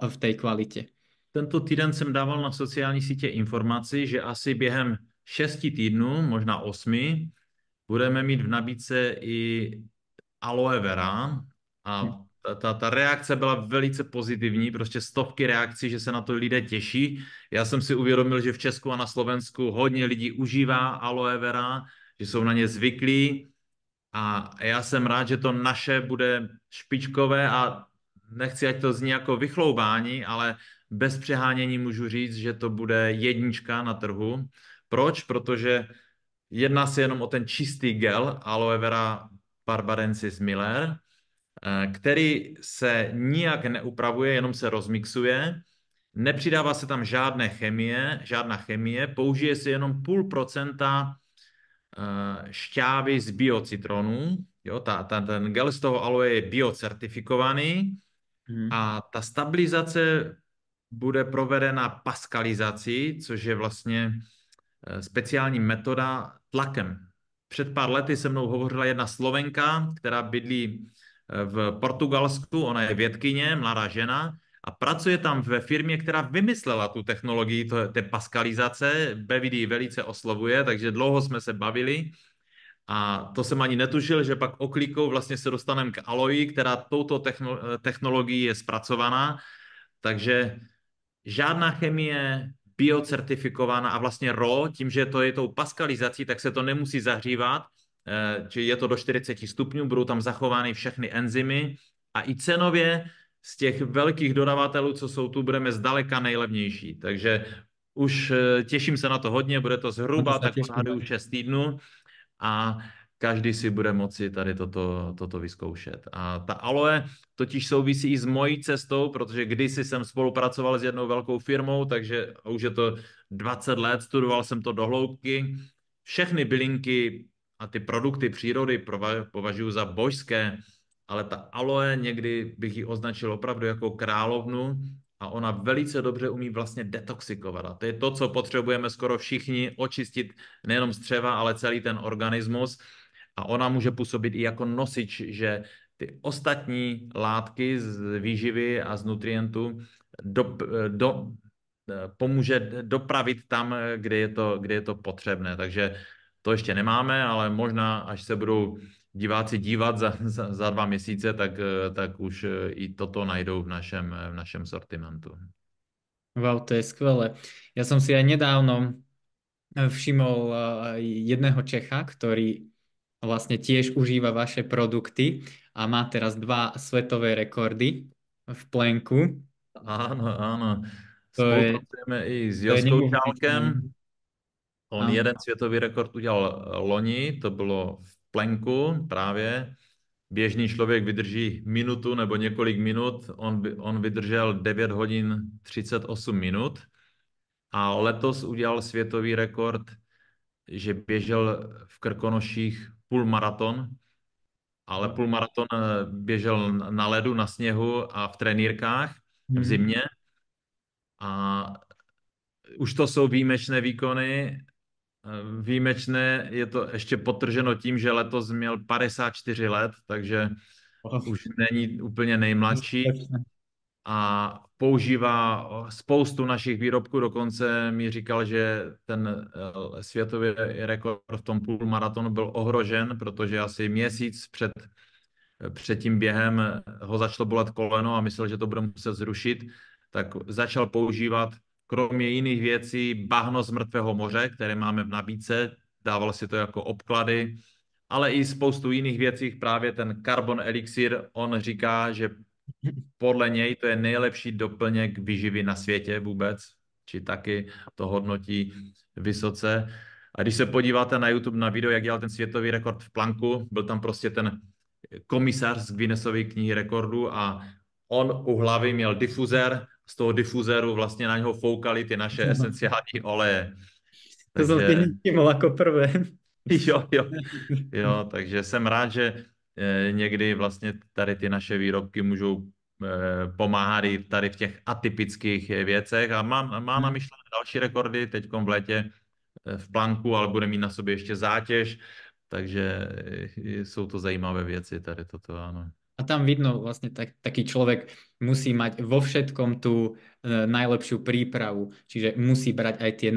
v tej kvalite. Tento týden jsem dával na sociální sítě informaci, že asi během 6 týdnů, možná 8, budeme mít v nabídce i aloe vera, a ta reakce byla velice pozitivní, prostě stovky reakcí, že se na to lidé těší. Já jsem si uvědomil, že v Česku a na Slovensku hodně lidí užívá aloe vera, že jsou na ně zvyklí, a já jsem rád, že to naše bude špičkové, a nechci, ať to zní jako vychloubání, ale bez přehánění můžu říct, že to bude jednička na trhu. Proč? Protože jedná se jenom o ten čistý gel Aloe Vera barbarensis Miller, který se nijak neupravuje, jenom se rozmixuje. Nepřidává se tam žádná chemie, použije se jenom 0,5% šťávy z biocitronů. Jo, ten gel z toho aloe je biocertifikovaný, a ta stabilizace bude provedena paskalizací, což je vlastně speciální metoda tlakem. Před pár lety se mnou hovořila jedna Slovenka, která bydlí v Portugalsku, ona je vědkyně, mladá žena, a pracuje tam ve firmě, která vymyslela tu technologii té paskalizace. Bevidy velice oslovuje, takže dlouho jsme se bavili. A to jsem ani netušil, že pak oklikou vlastně se dostaneme k aloji, která touto technologií je zpracovaná. Takže žádná chemie, biocertifikovaná a vlastně raw, tím, že to je tou paskalizací, tak se to nemusí zahřívat, či je to do 40 stupňů, budou tam zachovány všechny enzymy, a i cenově z těch velkých dodavatelů, co jsou tu, budeme zdaleka nejlevnější. Takže už těším se na to hodně, bude to zhruba tak 6 týdnů, a každý si bude moci tady toto vyzkoušet. A ta aloe totiž souvisí i s mojí cestou, protože kdysi jsem spolupracoval s jednou velkou firmou, takže už je to 20 let, studoval jsem to do hloubky. Všechny bylinky a ty produkty přírody považuji za božské, ale ta aloe někdy bych ji označil opravdu jako královnu, a ona velice dobře umí vlastně detoxikovat. A to je to, co potřebujeme skoro všichni, očistit nejenom střeva, ale celý ten organismus. A ona může působit i jako nosič, že ty ostatní látky z výživy a z nutrientů pomůže dopravit tam, kde je to potřebné. Takže to ještě nemáme, ale možná, až se budou diváci dívat za 2 měsíce, tak už i toto najdou v našem sortimentu. Wow, to je skvelé. Ja som si aj nedávno všimol jedného Čecha, ktorý vlastne tiež užíva vaše produkty a má teraz 2 svetové rekordy v plenku. Áno, áno. To je, Spolupracujeme i s to je Joskou neuveriteľné. Čálkem. On Áno. jeden světový rekord udělal loni, to bylo v plenku právě. Běžný člověk vydrží minutu nebo několik minut, on vydržel 9 hodin 38 minut a letos udělal světový rekord, že běžel v Krkonoších půlmaraton, ale půlmaraton běžel na ledu, na sněhu a v trenýrkách v Mhm. zimě a už to jsou výjimečné výkony. Výjimečné je to ještě podtrženo tím, že letos měl 54 let, takže Oh, už není úplně nejmladší neskutočné. a používá spoustu našich výrobků. Dokonce mi říkal, že ten světový rekord v tom půlmaratonu byl ohrožen, protože asi měsíc před tím během ho začalo bolet koleno a myslel, že to bude muset zrušit, tak začal používat kromě jiných věcí bahno z mrtvého moře, které máme v nabídce, dával si to jako obklady, ale i spoustu jiných věcí, právě ten Carbon Elixir, on říká, že podle něj to je nejlepší doplněk výživy na světě vůbec, či taky to hodnotí vysoce. A když se podíváte na YouTube na video, jak dělal ten světový rekord v planku, byl tam prostě ten komisař z Guinnessovy knihy rekordů a on u hlavy měl difuzér, z toho difuzéru vlastně na něho foukali ty naše esenciální oleje. To som si Takže nevšimol ako prvé. jo, jo, jo, takže jsem rád, že někdy vlastně tady ty naše výrobky můžou pomáhat i tady v těch atypických věcech a má namyšlené další rekordy teď v létě v planku, ale bude mít na sobě ještě zátěž, takže jsou to zajímavé věci tady toto, ano. A tam vidno vlastne taký človek musí mať vo všetkom tú najlepšiu prípravu, čiže musí brať aj tie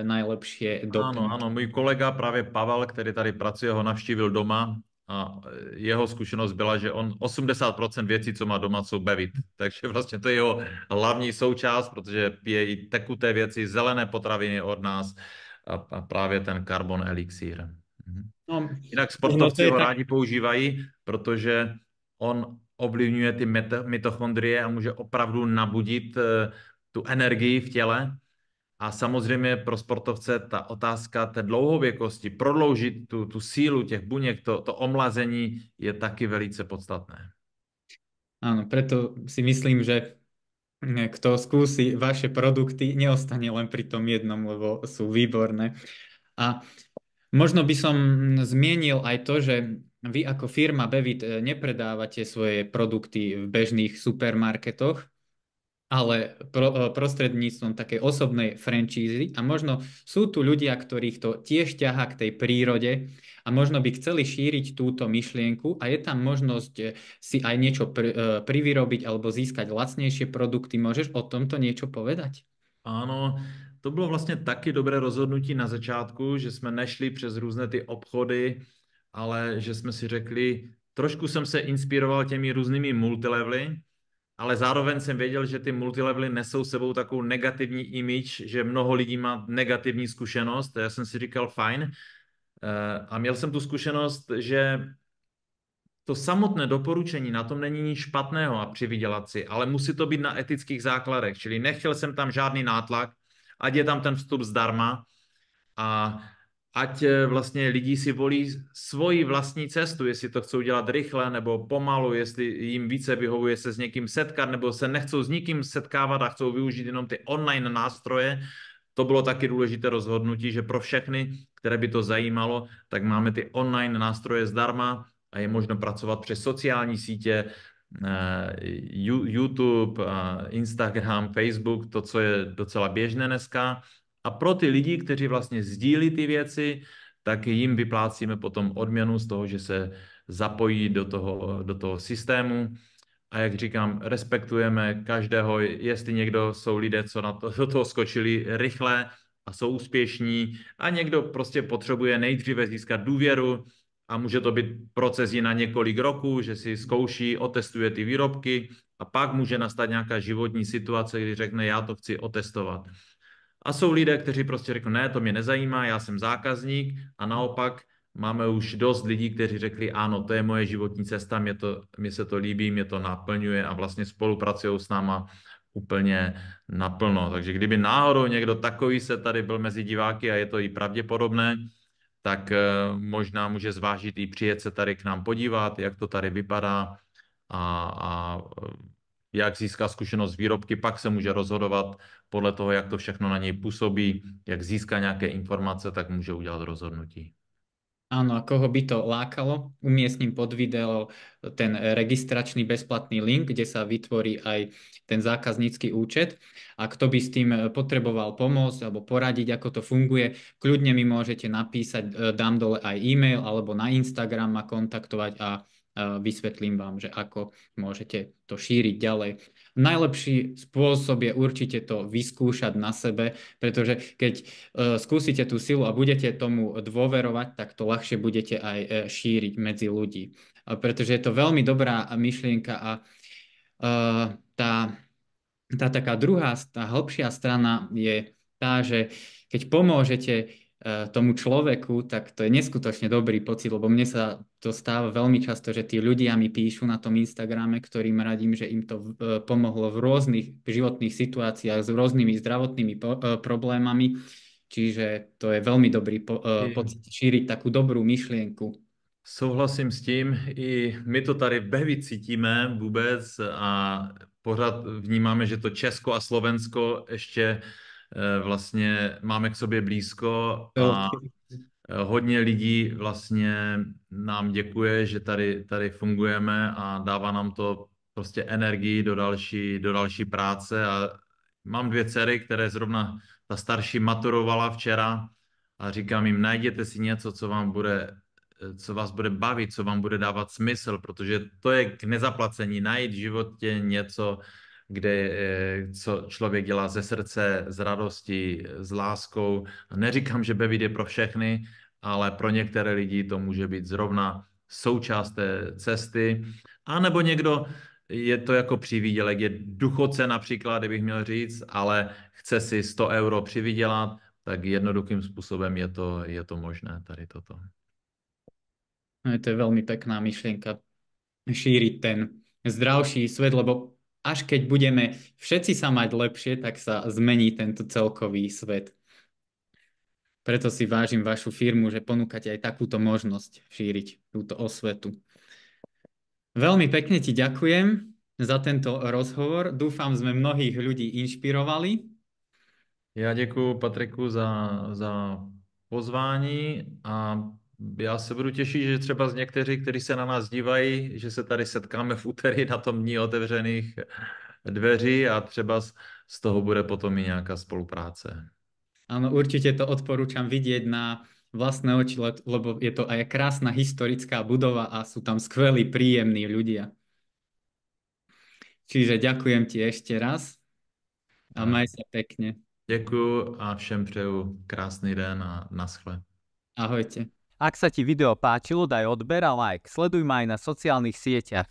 najlepšie Ano, doplnky. ano, můj kolega právě Pavel, který tady pracuje, ho navštívil doma a jeho zkušenost byla, že on 80% věcí, co má doma, jsou bevit. Takže vlastně to je jeho hlavní součást, protože pije i tekuté věci, zelené potraviny od nás a právě ten Carbon Elixir. Mhm. No, Jinak no to sportovci je ho tak. rádi používají, protože on ovlivňuje ty mitochondrie a může opravdu nabudit tu energii v těle. A samozřejmě pro sportovce ta otázka té dlouhověkosti, prodloužit tu sílu těch buněk, to omlazení je taky velice podstatné. Áno, preto si myslím, že kto skúsi vaše produkty, neostane len pri tom jednom, lebo sú výborné. A možno by som zmienil aj to, že vy ako firma Bevit nepredávate svoje produkty v bežných supermarketoch, ale prostredníctvom takej osobnej franšízy. A možno sú tu ľudia, ktorých to tiež ťahá k tej prírode a možno by chceli šíriť túto myšlienku a je tam možnosť si aj niečo privyrobiť alebo získať lacnejšie produkty. Môžeš o tomto niečo povedať? Ano, to bylo vlastně taky dobré rozhodnutí na začátku, že jsme nešli přes různé ty obchody, ale že jsme si řekli, trošku jsem se inspiroval těmi různými multilevely, ale zároveň jsem věděl, že ty multilevely nesou sebou takovou negativní image, že mnoho lidí má negativní zkušenost. Já jsem si říkal, fajn. A měl jsem tu zkušenost, že to samotné doporučení, na tom není nic špatného a přivydělat si, ale musí to být na etických základech, čili nechtěl jsem tam žádný nátlak, ať je tam ten vstup zdarma a ať vlastně lidi si volí svoji vlastní cestu, jestli to chcou dělat rychle nebo pomalu, jestli jim více vyhovuje se s někým setkat nebo se nechcou s nikým setkávat a chcou využít jenom ty online nástroje. To bylo taky důležité rozhodnutí, že pro všechny, které by to zajímalo, tak máme ty online nástroje zdarma a je možno pracovat přes sociální sítě, YouTube, Instagram, Facebook, to, co je docela běžné dneska. A pro ty lidi, kteří vlastně sdílí ty věci, tak jim vyplácíme potom odměnu z toho, že se zapojí do toho systému. A jak říkám, respektujeme každého, jestli někdo jsou lidé, co do toho skočili rychle a jsou úspěšní a někdo prostě potřebuje nejdříve získat důvěru a může to být proces i na několik roků, že si zkouší, otestuje ty výrobky a pak může nastat nějaká životní situace, kdy řekne, já to chci otestovat. A jsou lidé, kteří prostě řeknou, ne, to mě nezajímá, já jsem zákazník a naopak máme už dost lidí, kteří řekli, ano, to je moje životní cesta, mě se to líbí, mě to naplňuje a vlastně spolupracují s náma úplně naplno. Takže kdyby náhodou někdo takový se tady byl mezi diváky a je to i pravděpodobné, tak možná může zvážit i přijet se tady k nám podívat, jak to tady vypadá a jak získá zkušenost z výrobky, pak se může rozhodovat podle toho, jak to všechno na něj působí, jak získá nějaké informace, tak může udělat rozhodnutí. Áno, a koho by to lákalo, umiestním pod video ten registračný bezplatný link, kde sa vytvorí aj ten zákaznícky účet. A kto by s tým potreboval pomôcť alebo poradiť, ako to funguje, kľudne mi môžete napísať, dám dole aj e-mail alebo na Instagram ma kontaktovať a vysvetlím vám, že ako môžete to šíriť ďalej. Najlepší spôsob je určite to vyskúšať na sebe, pretože keď skúsite tú silu a budete tomu dôverovať, tak to ľahšie budete aj šíriť medzi ľudí. Pretože je to veľmi dobrá myšlienka a tá taká druhá, tá hĺbšia strana je tá, že keď pomôžete tomu človeku, tak to je neskutočne dobrý pocit, lebo mne sa to stáva veľmi často, že tí ľudia mi píšu na tom Instagrame, ktorým radím, že im to pomohlo v rôznych životných situáciách s rôznymi zdravotnými problémami. Čiže to je veľmi dobrý pocit šíriť takú dobrú myšlienku. Souhlasím s tím, i my to tady bevi cítíme vůbec a pořád vnímáme, že to Česko a Slovensko ještě vlastně máme k sobě blízko a hodně lidí vlastně nám děkuje, že tady fungujeme a dává nám to prostě energii do další práce a mám 2 dcery, které zrovna ta starší maturovala včera a říkám jim, najděte si něco, co vás bude bavit, co vám bude dávat smysl, protože to je k nezaplacení, najít v životě něco, co člověk dělá ze srdce, z radosti, s láskou. Neříkám, že bavit je pro všechny, ale pro některé lidi to může být zrovna součást té cesty. A nebo někdo je to jako přivídělek, je důchodce například, kdybych měl říct, ale chce si 100 euro přivydělat, tak jednoduchým způsobem je to možné tady toto. No, to je veľmi pekná myšlienka šíriť ten zdravší svet, lebo až keď budeme všetci sa mať lepšie, tak sa zmení tento celkový svet. Preto si vážim vašu firmu, že ponúkate aj takúto možnosť šíriť túto osvetu. Veľmi pekne ti ďakujem za tento rozhovor. Dúfam, sme mnohých ľudí inšpirovali. Já děkuji Patriku za pozvání a já se budu těšit, že třeba z někteří, kteří se na nás dívají, že se tady setkáme v úterý na tom dní otevřených dveří a třeba z toho bude potom i nějaká spolupráce. Áno, určite to odporúčam vidieť na vlastné oči, lebo je to aj krásna historická budova a sú tam skvelí, príjemní ľudia. Čiže ďakujem ti ešte raz a maj sa pekne. Děkuju a všem přeju krásný den a naschle. Ahojte. Ak sa ti video páčilo, daj odber a like. Sleduj ma aj na sociálnych sieťach.